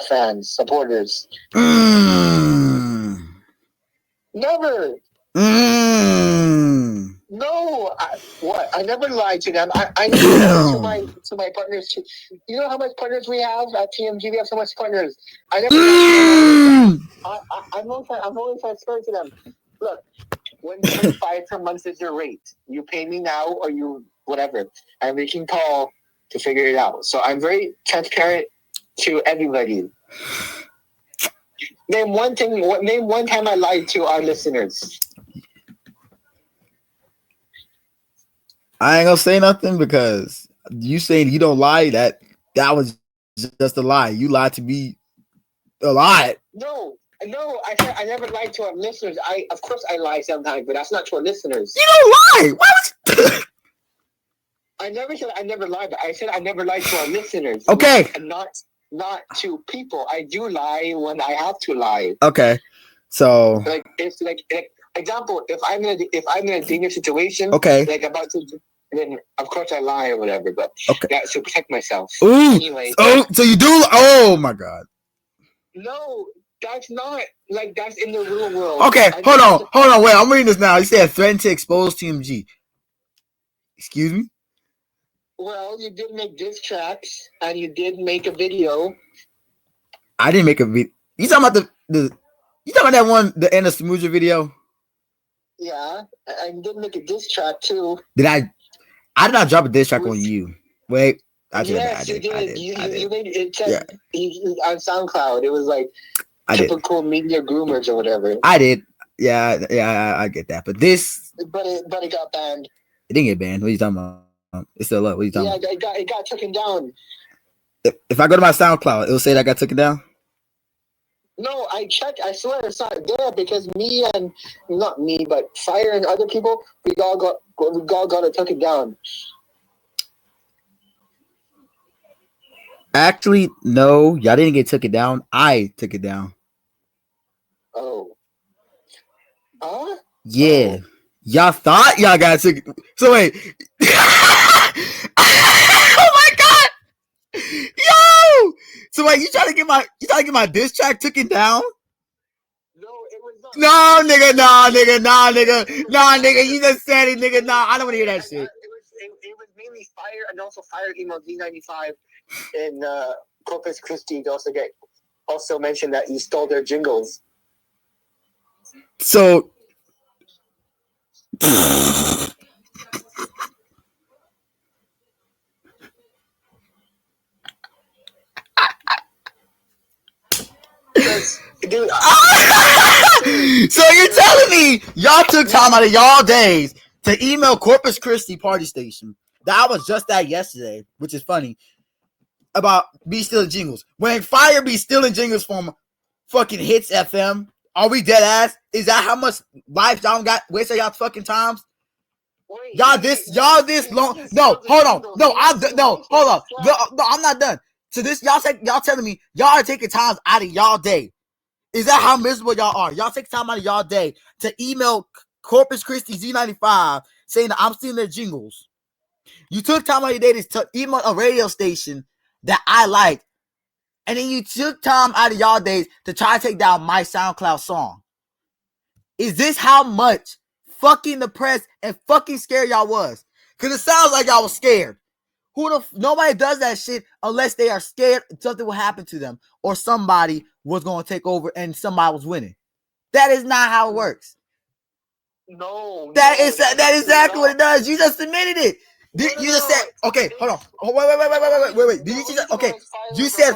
fans, supporters? Never. No. I never lied to them. I never lied to my partners too. You know how much partners we have at TMG? We have so much partners. I never lied to them. I'm always transparent to them. Look, $1.25 per month is your rate. You pay me now or you whatever. And we can call to figure it out. So I'm very transparent to everybody. Name one time I lied to our listeners. I ain't gonna say nothing because you saying you don't lie, that was just a lie. You lied to me a lot. No, I said I never lied to our listeners. Of course I lie sometimes, but that's not to our listeners. You don't lie. Why would I never said I never lied, but I said I never lied to our listeners. Okay. And not to people. I do lie when I have to lie. Okay. So like it's like example, if I'm in a dangerous situation, okay, like about to, then of course I lie or whatever, but okay, that's to protect myself. Ooh. Anyway. So you do? Oh my god. No, that's not like that's in the real world. Okay, hold on. Wait, I'm reading this now. You said threatened to expose TMG. Excuse me. Well, you did make diss tracks and you did make a video. I didn't make a video. You talking about you talking about that one, the end of SAMUDRA video? Yeah, I did make a diss track too. Did I did not drop a diss track on you. Wait. Yes, you did. You made it on SoundCloud. It was like typical media groomers or whatever. I did. Yeah, I get that. But this, but it got banned. It didn't get banned. What are you talking about? It's still up. What are you talking about? Yeah, it got taken down. If I go to my SoundCloud, it'll say that I got taken down. No, I checked. I swear it's not there because me and not me, but Fire and other people, we all got it taken down. Actually, no, y'all didn't get took it down. I took it down. Oh. Huh? Yeah. Oh. Y'all thought y'all got took. So wait. Oh my god. Yo. So wait, you trying to get my diss track taken down? No, it was not. No, nigga. You just said it, nigga. Nah, I don't want to hear that shit. It was mainly Fire and also Fire email D95 in Corpus Christi. They also mentioned that you stole their jingles. So Dude, me y'all took time out of y'all days to email Corpus Christi party station that I was just at yesterday, which is funny, about be stealing jingles. When Fire be stealing jingles from fucking Hits FM, are we dead ass? Is that how much life y'all got wasted y'all fucking times? Y'all this long. No, hold on. No, hold on. No, I'm not done. So this y'all telling me y'all are taking time out of y'all day. Is that how miserable y'all are? Y'all take time out of y'all day to email Corpus Christi Z95 saying that I'm stealing their jingles. You took time out of your day to email a radio station that I like, and then you took time out of y'all days to try to take down my SoundCloud song. Is this how much fucking depressed and fucking scared y'all was? Because it sounds like y'all was scared. Nobody does that shit unless they are scared something will happen to them or somebody was going to take over and somebody was winning. That is not how it works. That is exactly what it does. You just admitted it. You just said, okay, hold on. Oh, wait. Did you just, okay, you said,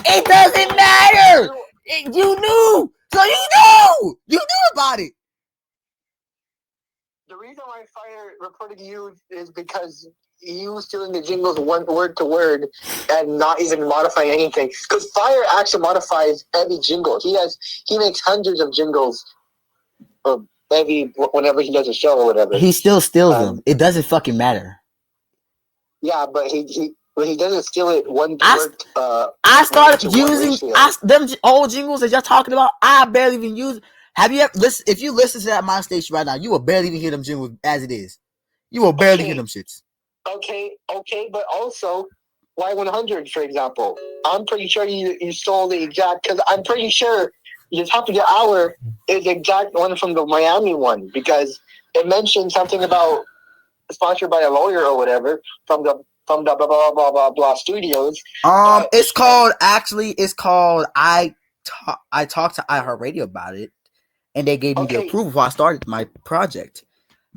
it doesn't matter. You knew. So you knew about it. The reason why Fire reported you is because you stealing the jingles word to word and not even modifying anything. Because Fire actually modifies every jingle. He makes hundreds of jingles whenever he does a show or whatever. He still steals them. It doesn't fucking matter. Yeah, but he doesn't steal it one word. I started using them old jingles that y'all talking about. I barely even use. Have you ever listen? If you listen to that my station right now, you will barely even hear them jingles as it is. You will barely hear them shits. Okay, but also Y100, for example. I'm pretty sure you stole the exact, because I'm pretty sure the top of the hour is the exact one from the Miami one, because it mentioned something about sponsored by a lawyer or whatever from the blah blah blah blah blah studios. It's called I talked to iHeartRadio about it, and they gave me the approval before I started my project.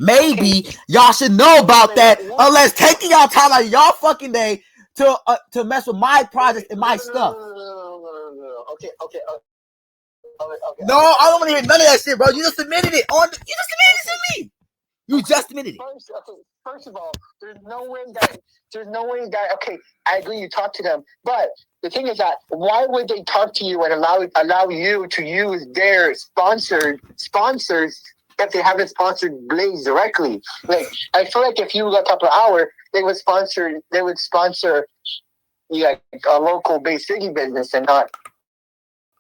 Maybe y'all should know about that, unless taking y'all time out of y'all fucking day to mess with my project and my stuff. Okay. No, I don't want to hear none of that shit, bro. You just admitted it. You just admitted it to me. You just admitted it. First of all, there's no way that. Okay, I agree. You talk to them, but the thing is that why would they talk to you and allow you to use their sponsors if they haven't sponsored Blaze directly? Like, I feel like if you got top of the hour, they would sponsor like a local Bay City business and not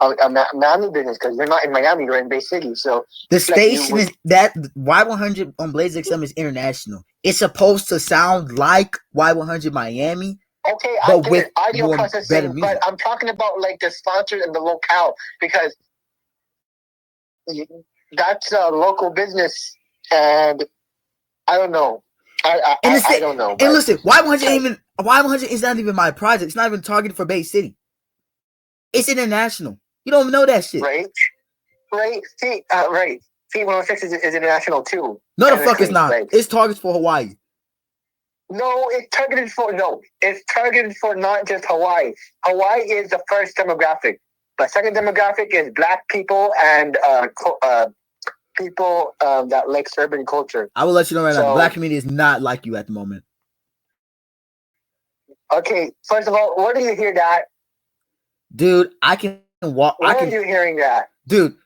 a Miami business, because they're not in Miami, they're in Bay City. So the station is that Y100 on Blaze XM is international. It's supposed to sound like Y100 Miami. Okay, but with audio processing, but I'm talking about like the sponsor and the locale, because that's a local business, and I don't know. I don't know. And listen, Y100 is not even my project. It's not even targeted for Bay City. It's international. You don't know that shit. Right. See, right. C106 is international too. No, the fuck it's not. Like, it's targeted for Hawaii. No, it's targeted for not just Hawaii. Hawaii is the first demographic. The second demographic is Black people and people that like urban culture. I will let you know right now. The Black community is not like you at the moment. Okay, first of all, where do you hear that? Dude, I can walk. Where are you hearing that? Dude.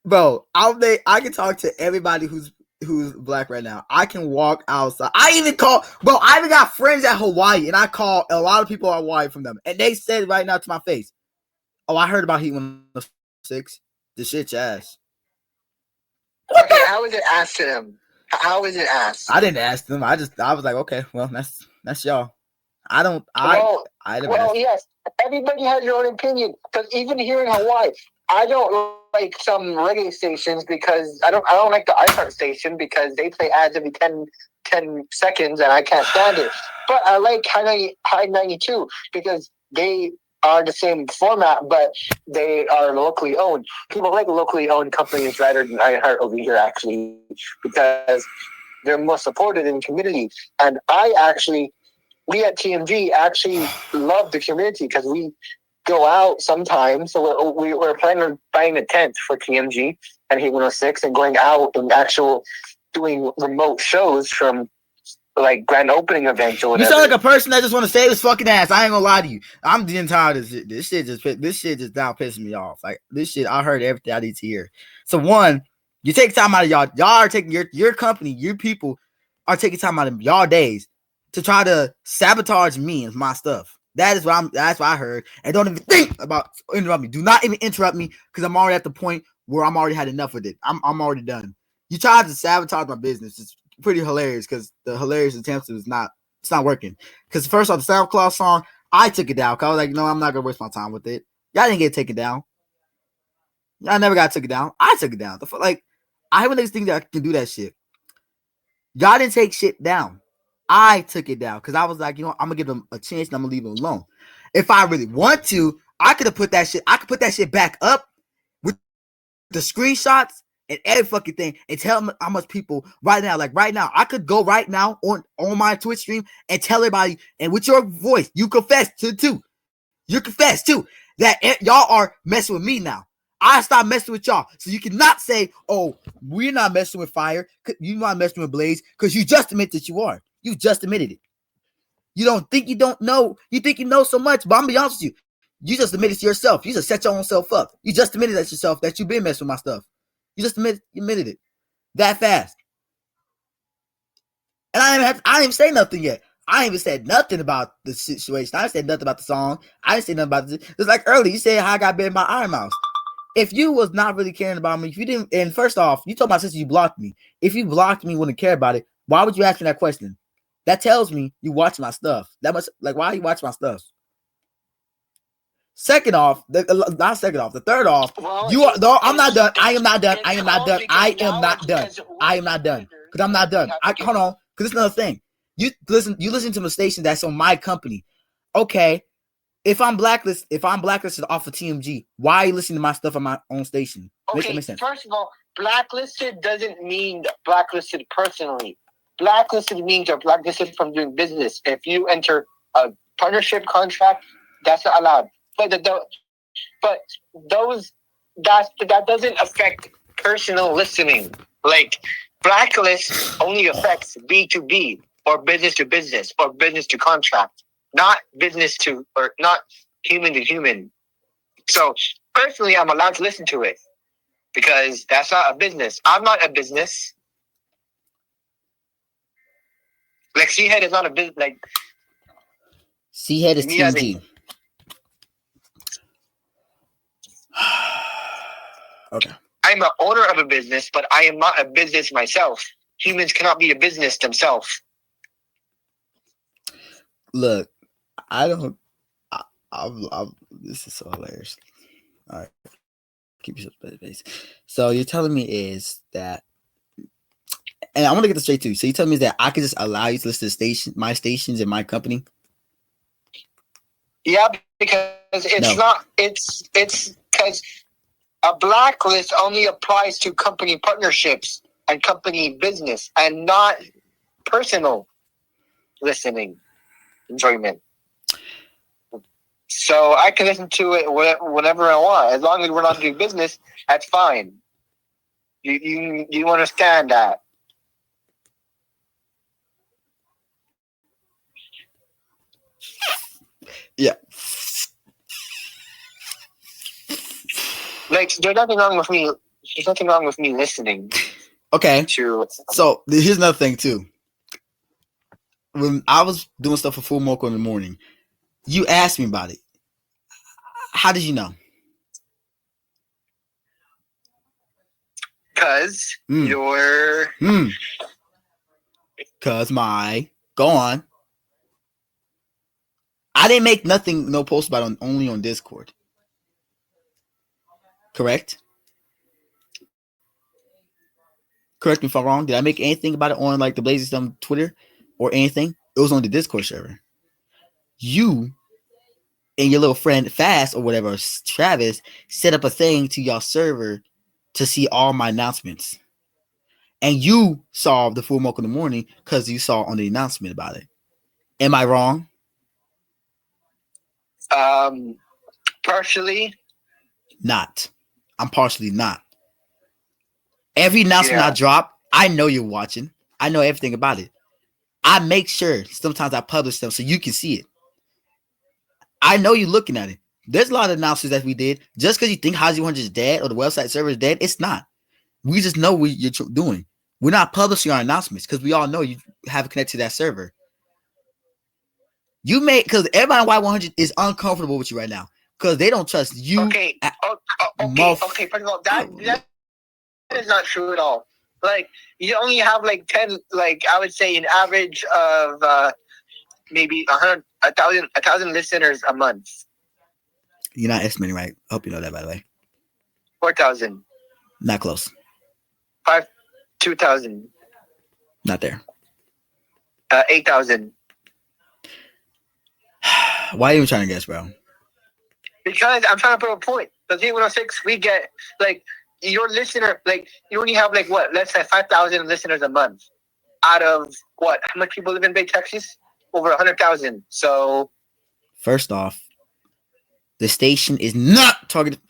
Bro, I can talk to everybody who's Black right now. I can walk outside. I even got friends at Hawaii, and I call a lot of people at Hawaii from them. And they said right now to my face, "Oh, I heard about Heat 106. The shit's ass." Okay, how was it asked to them? How was it asked? I didn't ask them. I was like, okay, well, that's y'all. Yes, everybody has your own opinion. Because even here in Hawaii, I don't like some reggae stations because I don't like the iHeart station because they play ads every 10 seconds and I can't stand it. But I like High 92 because they are the same format, but they are locally owned. People like locally owned companies rather than iHeart over here, actually, because they're more supported in the community. And we at TMG actually love the community because we go out sometimes. So we were planning on buying a tent for TMG and Heat 106 and going out and actual doing remote shows from like grand opening events or whatever. You sound like a person that just want to save his fucking ass. I ain't gonna lie to you. I'm getting tired of this shit. This shit just now pissing me off. Like this shit, I heard everything I need to hear. So one, you take time out of y'all. Y'all are taking your company, your people are taking time out of y'all days to try to sabotage me and my stuff. That's what I heard. And don't even think about interrupt me. Do not even interrupt me because I'm already at the point where I'm already had enough with it. I'm already done. You tried to sabotage my business. It's pretty hilarious because the hilarious attempt is not working. Because first off, the SoundCloud song, I took it down. Cause I was like, no, I'm not gonna waste my time with it. Y'all didn't get taken down. Y'all never got taken down. I took it down. Like, I have a niggas think that I can do that shit. Y'all didn't take shit down. I took it down because I was like, you know, I'm gonna give them a chance and I'm gonna leave them alone. If I really want to, I could have put that shit. I could put that shit back up with the screenshots and every fucking thing and tell them how much people right now, like right now, I could go right now on my Twitch stream and tell everybody, and with your voice, you confess to too. You confess too that y'all are messing with me now. I stopped messing with y'all. So you cannot say, oh, we're not messing with fire. You're not messing with Blaze because you just admit that you are. You just admitted it. You don't think you don't know. You think you know so much, but I'm gonna be honest with you. You just admitted to yourself. You just set your own self up. You just admitted to yourself that you've been messing with my stuff. You just admitted it that fast. And I didn't even say nothing yet. I ain't even said nothing about the situation. I didn't say nothing about the song. I didn't say nothing about this. It's like earlier, you said how I got bitten by Iron Mouse. If you was not really caring about me, if you didn't, and first off, you told my sister you blocked me. If you blocked me, wouldn't care about it, why would you ask me that question? That tells me you watch my stuff. That much, like, why you watch my stuff? Second off, not second off, the third off, well, you are. No, I'm not done. I am not done. I am not done. I am not done. I am not done because I'm not done. Hold on, because it's another thing. You listen to the station that's on my company. Okay, if I'm blacklisted off of TMG, why are you listening to my stuff on my own station? Okay, first of all, blacklisted doesn't mean blacklisted personally. Blacklisted means you're blacklisted from doing business. If you enter a partnership contract, that's not allowed. But that doesn't affect personal listening. Like, blacklist only affects B2B or business to business or business to contract, not business to, or not human to human. So personally, I'm allowed to listen to it because that's not a business. I'm not a business. Like, SEEHED is not a business. Like, SEEHED is TMG. Okay. I'm an owner of a business, but I am not a business myself. Humans cannot be a business themselves. Look, I don't. This is so hilarious. All right, keep yourself base. So you're telling me is that, and I want to get this straight too. So you telling me is that I could just allow you to listen to my stations in my company? Yeah, because it's not. It's because a blacklist only applies to company partnerships and company business, and not personal listening enjoyment. So I can listen to it whenever I want, as long as we're not doing business. That's fine. You understand that? Yeah. Like, there's nothing wrong with me. There's nothing wrong with me listening. Okay. So here's another thing too. When I was doing stuff for Full Mocha in the morning, you asked me about it. How did you know? Because you're... Because go on. I didn't make no post about it only on Discord. Correct? Correct me if I'm wrong. Did I make anything about it on like the Blazing Stem Twitter or anything? It was on the Discord server. You and your little friend Fast or whatever, Travis, set up a thing to y'all server to see all my announcements. And you saw the Full Mocha in the morning because you saw on the announcement about it. Am I wrong? Partially. Not. I'm partially not. Every announcement I Yeah. drop, I know you're watching. I know everything about it. I make sure sometimes I publish them so you can see it. I know you're looking at it. There's a lot of announcements that we did. Just because you think Haji 100 is dead or the website server is dead, it's not. We just know what you're doing. We're not publishing our announcements because we all know you have it connected to that server. You may, because everybody on Y100 is uncomfortable with you right now because they don't trust you. Okay. Okay. First of all, that is not true at all. Like, you only have like 10, like I would say an average of maybe 1,000 listeners a month. You're not estimating right. I hope you know that, by the way. 4,000. Not close. 2,000. Not there. 8,000. Why are you even trying to guess, bro? Because I'm trying to prove a point. The Z106, we get like your listener, like you only have like what? Let's say 5,000 listeners a month. Out of what? How much people live in Bay, Texas? Over 100,000. So, first off, the station is not targeted.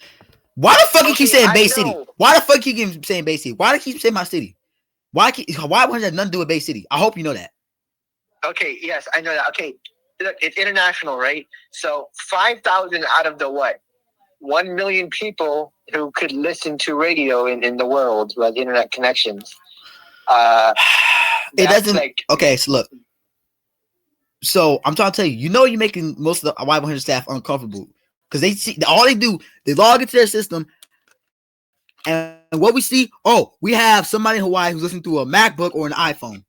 Why the fuck you keep saying Bay City? Why the fuck you keep saying Bay City? Why do you keep saying my city? Why would that nothing to do with Bay City? I hope you know that. Okay, yes, I know that. Okay, look, it's international, right? So 5,000 out of the what? 1 million people who could listen to radio in the world with internet connections. It doesn't. Like, okay, so look. So I'm trying to tell you, you know, you're making most of the Y100 staff uncomfortable because they see all they do. They log into their system, and what we see, oh, we have somebody in Hawaii who's listening to a MacBook or an iPhone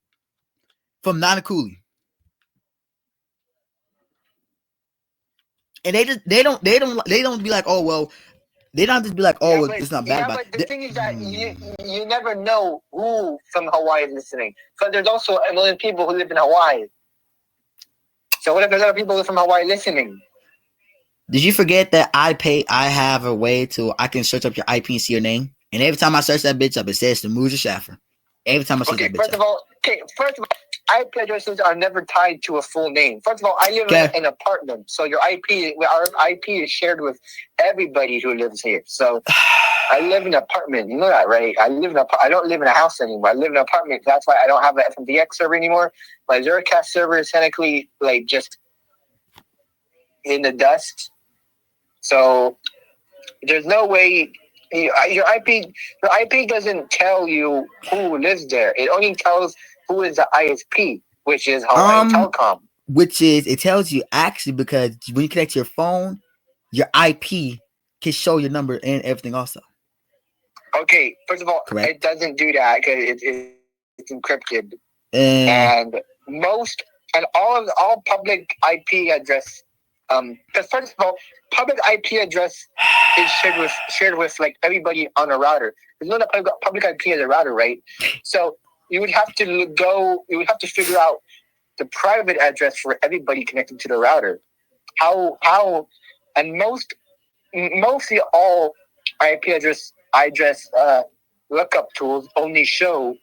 from Nanakuli. And they don't be like, oh well, they don't just be like, oh, well, it's not bad. Yeah, but the thing is that you never know who from Hawaii is listening. Because there's also 1 million people who live in Hawaii. So what if there's other people from Hawaii listening? Did you forget that I have a way to I can search up your IP and see your name, and every time I search that bitch up, it says SAMUDRA SHAFFER. Every time I search that bitch First of all, IP addresses are never tied to a full name. First of all, I live in an apartment, so our IP is shared with everybody who lives here. So I live in an apartment. You know that, right? I don't live in a house anymore. I live in an apartment. That's why I don't have an FMVX server anymore. My Zeracast server is technically like just in the dust. So there's no way. Your IP doesn't tell you who lives there. It only tells who is the ISP, which is Hawaii Telecom. Which is, it tells you actually because when you connect to your phone, your IP can show your number and everything also. Okay, first of all, correct. It doesn't do that because it's encrypted. And all public IP address. Because first of all, public IP address is shared with like everybody on a router. There's no public IP as a router, right? So you would have to figure out the private address for everybody connected to the router. And mostly all IP address lookup tools only show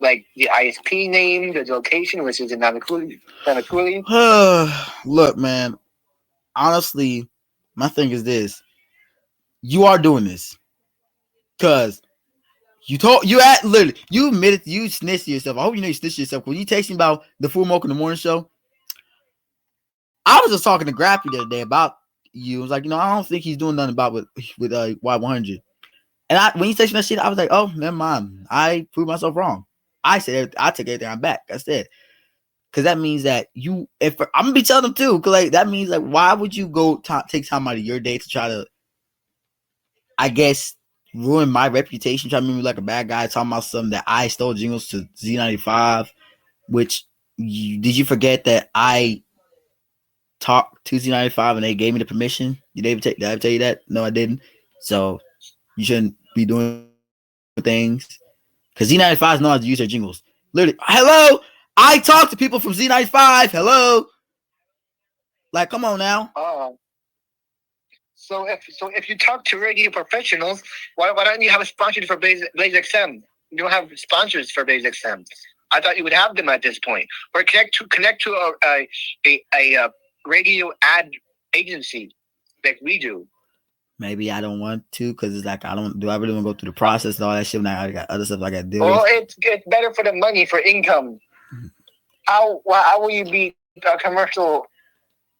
like the ISP name, the location, which is in Nanakuli. Look, man. Honestly, my thing is this: you are doing this because you admitted you snitched to yourself. I hope you know you snitched to yourself when you texted me about the Full Mocha in the Morning show. I was just talking to Grappy the other day about you. I was like, I don't think he's doing nothing about with Y100. And when you texted me that shit, I was like, oh, never mind. I proved myself wrong. I said I took everything back. I said. Because that means that I'm gonna be telling them too. Because like that means like, why would you go take time out of your day to try to, I guess, ruin my reputation, try to make me like a bad guy, talking about something that I stole jingles to Z95, which did you forget that I talked to Z95 and they gave me the permission? Did I tell you that? No, I didn't. So you shouldn't be doing things because Z95 know how to use their jingles. Literally, hello. I talk to people from Z95. Hello. Like, come on now. So if you talk to radio professionals, why don't you have a sponsor for Blaze XM? You don't have sponsors for Blaze XM. I thought you would have them at this point. Or connect to a radio ad agency. like we do. Maybe I don't want to because it's like I don't. Do I really want to go through the process and all that shit? When I got other stuff I got to do. Well, it's better for the money, for income. How will you be commercial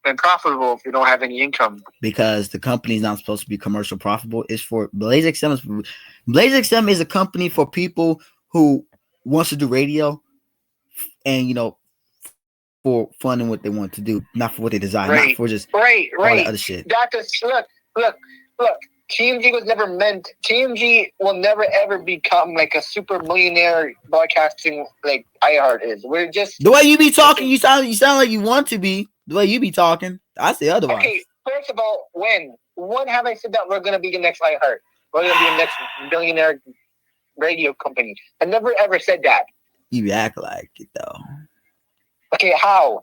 and profitable if you don't have any income? Because the company's not supposed to be commercial profitable. It's for Blaze XM. Blaze XM is a company for people who wants to do radio, and for fun and what they want to do, not for what they design, not for just all that other shit. Look. TMG was never meant. TMG will never ever become like a super millionaire broadcasting like iHeart is. We're just the way you be talking. You sound like you want to be. The way you be talking, I say otherwise. Okay, first of all, when have I said that we're gonna be the next iHeart? We're gonna be the next billionaire radio company. I never ever said that. You act like it though. Okay, how?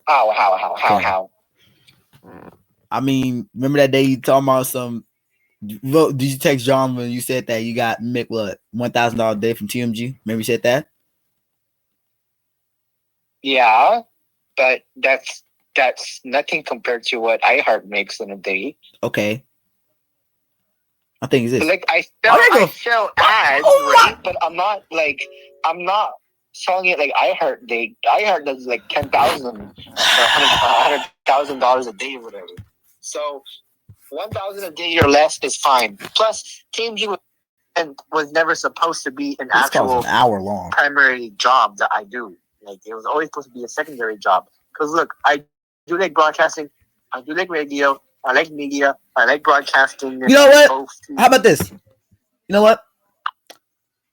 I mean, remember that day you talking about some? Did you text John when you said that you got Mick $1,000 a day from TMG? Remember you said that? Yeah, but that's nothing compared to what iHeart makes in a day. Okay. I think it's this. Like I sell ads, right? But I'm not selling it like iHeart. iHeart does like $10,000 or $100,000 a day or whatever. So $1,000 a day or less is fine. Plus, TMG was never supposed to be an actual hour-long primary job that I do. Like it was always supposed to be a secondary job. Because look, I do like broadcasting. I do like radio. I like media. I like broadcasting. You know what? How about this? You know what?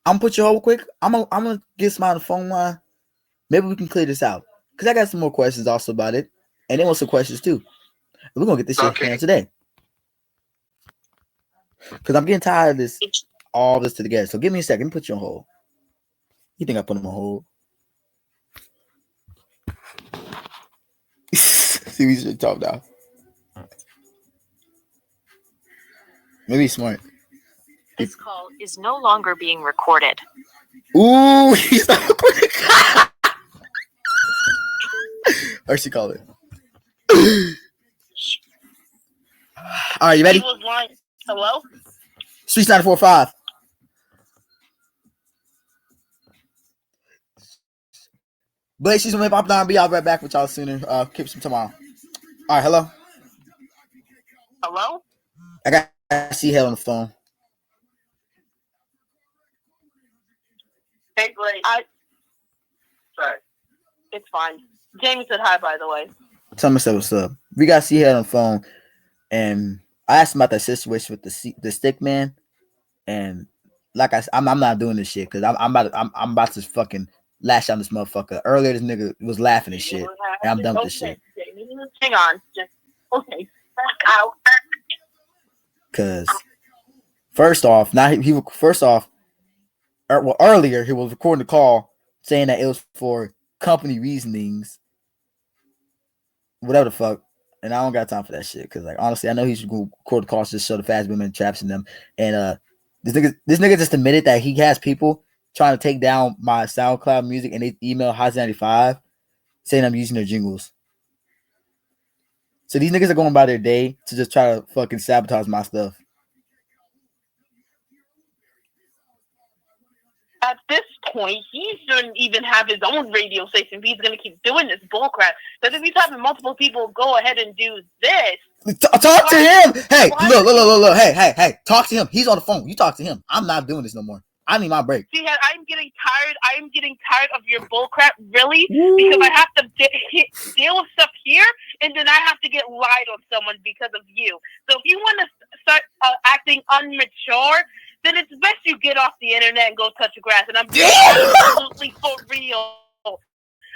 I'm gonna put you hold quick. I'm gonna get some on the phone line. Maybe we can clear this out because I got some more questions also about it, and they want some questions too. We're gonna get this shit here today because I'm getting tired of this, all this together. So give me a second. Let me put you on hold. You think I put him on hold? See, we should talk now. Maybe he's smart. This call is no longer being recorded. Ooh, he's not recording. Or she called it. All right, you ready? Hello? Streets 945. Blake, she's gonna pop down. Be out right back with y'all sooner. Keep some tomorrow. All right, hello. Hello? I got SEEHED on the phone. Hey, Blake. Sorry. It's fine. Jamie said hi, by the way. Tell me what's up. We got SEEHED on the phone, and I asked him about that situation with the stick man, and like I said, I'm not doing this shit because I'm about to fucking lash on this motherfucker. Earlier, this nigga was laughing and shit, and I'm done with this shit. Hang on. Just okay. Out. Because earlier he was recording the call saying that it was for company reasonings, whatever the fuck, and I don't got time for that shit. Because like honestly, I know he should go record the call to just show the fast women traps in them. And this nigga just admitted that he has people trying to take down my SoundCloud music, and they email Hot95 saying I'm using their jingles. So these niggas are going by their day to just try to fucking sabotage my stuff. At this point, he shouldn't even have his own radio station if he's going to keep doing this bullcrap. Because if he's having multiple people go ahead and do this... Talk to him! Hey, look. Hey, talk to him. He's on the phone. You talk to him. I'm not doing this no more. I need my break. See, I'm getting tired. I am getting tired of your bullcrap, really, because I have to deal with stuff here, and then I have to get lied on someone because of you. So if you want to start acting unmature, then it's best you get off the internet and go touch the grass. And I'm absolutely for real.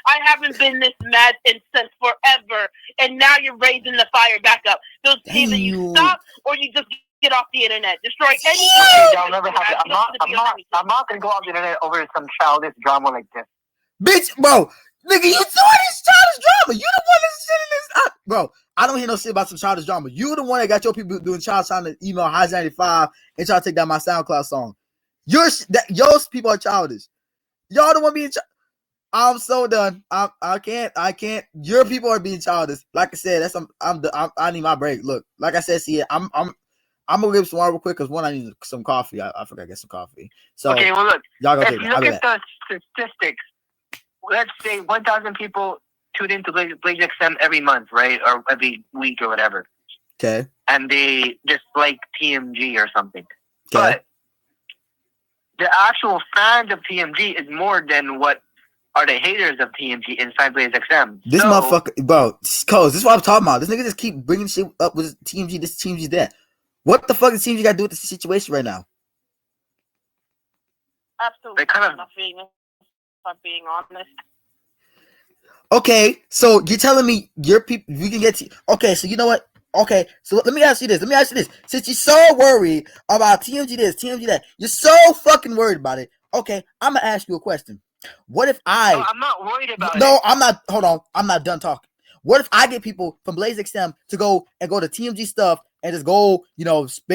I haven't been this mad since forever, and now you're raising the fire back up. So it's either you stop or you just get off the internet. Destroy any. I'll never have to. I'm not gonna go off the internet over some childish drama like this. Bitch, bro, nigga, you doing this childish drama. You the one that's sending this up, bro. I don't hear no shit about some childish drama. You the one that got your people doing childish trying to email High95 and try to take down my SoundCloud song. Yours people are childish. Y'all the one being I'm so done. I can't. Your people are being childish. Like I said, I need my break. Look, like I said, see, I'm gonna give some water real quick because one, I need some coffee. I forgot to get some coffee. So Okay, well, look. y'all go If take you that. look at the statistics, let's say 1,000 people tune into Blaze XM every month, right, or every week or whatever. Okay. And they just like TMG or something. Okay. But the actual fans of TMG is more than what are the haters of TMG inside Blaze XM. This motherfucker, bro, Coz, this is what I'm talking about. This nigga just keep bringing shit up with TMG, this TMG, that. What the fuck does TMG got to do with this situation right now? Absolutely nothing, if I'm being honest. Okay, so you're telling me your people, you can get okay, so you know what? Okay, so let me ask you this. Since you're so worried about TMG this, TMG that, you're so fucking worried about it. Okay, I'm gonna ask you a question. What if I'm not worried about it. No, I'm not. Hold on. I'm not done talking. What if I get people from Blaze XM to go to TMG stuff and just go, spend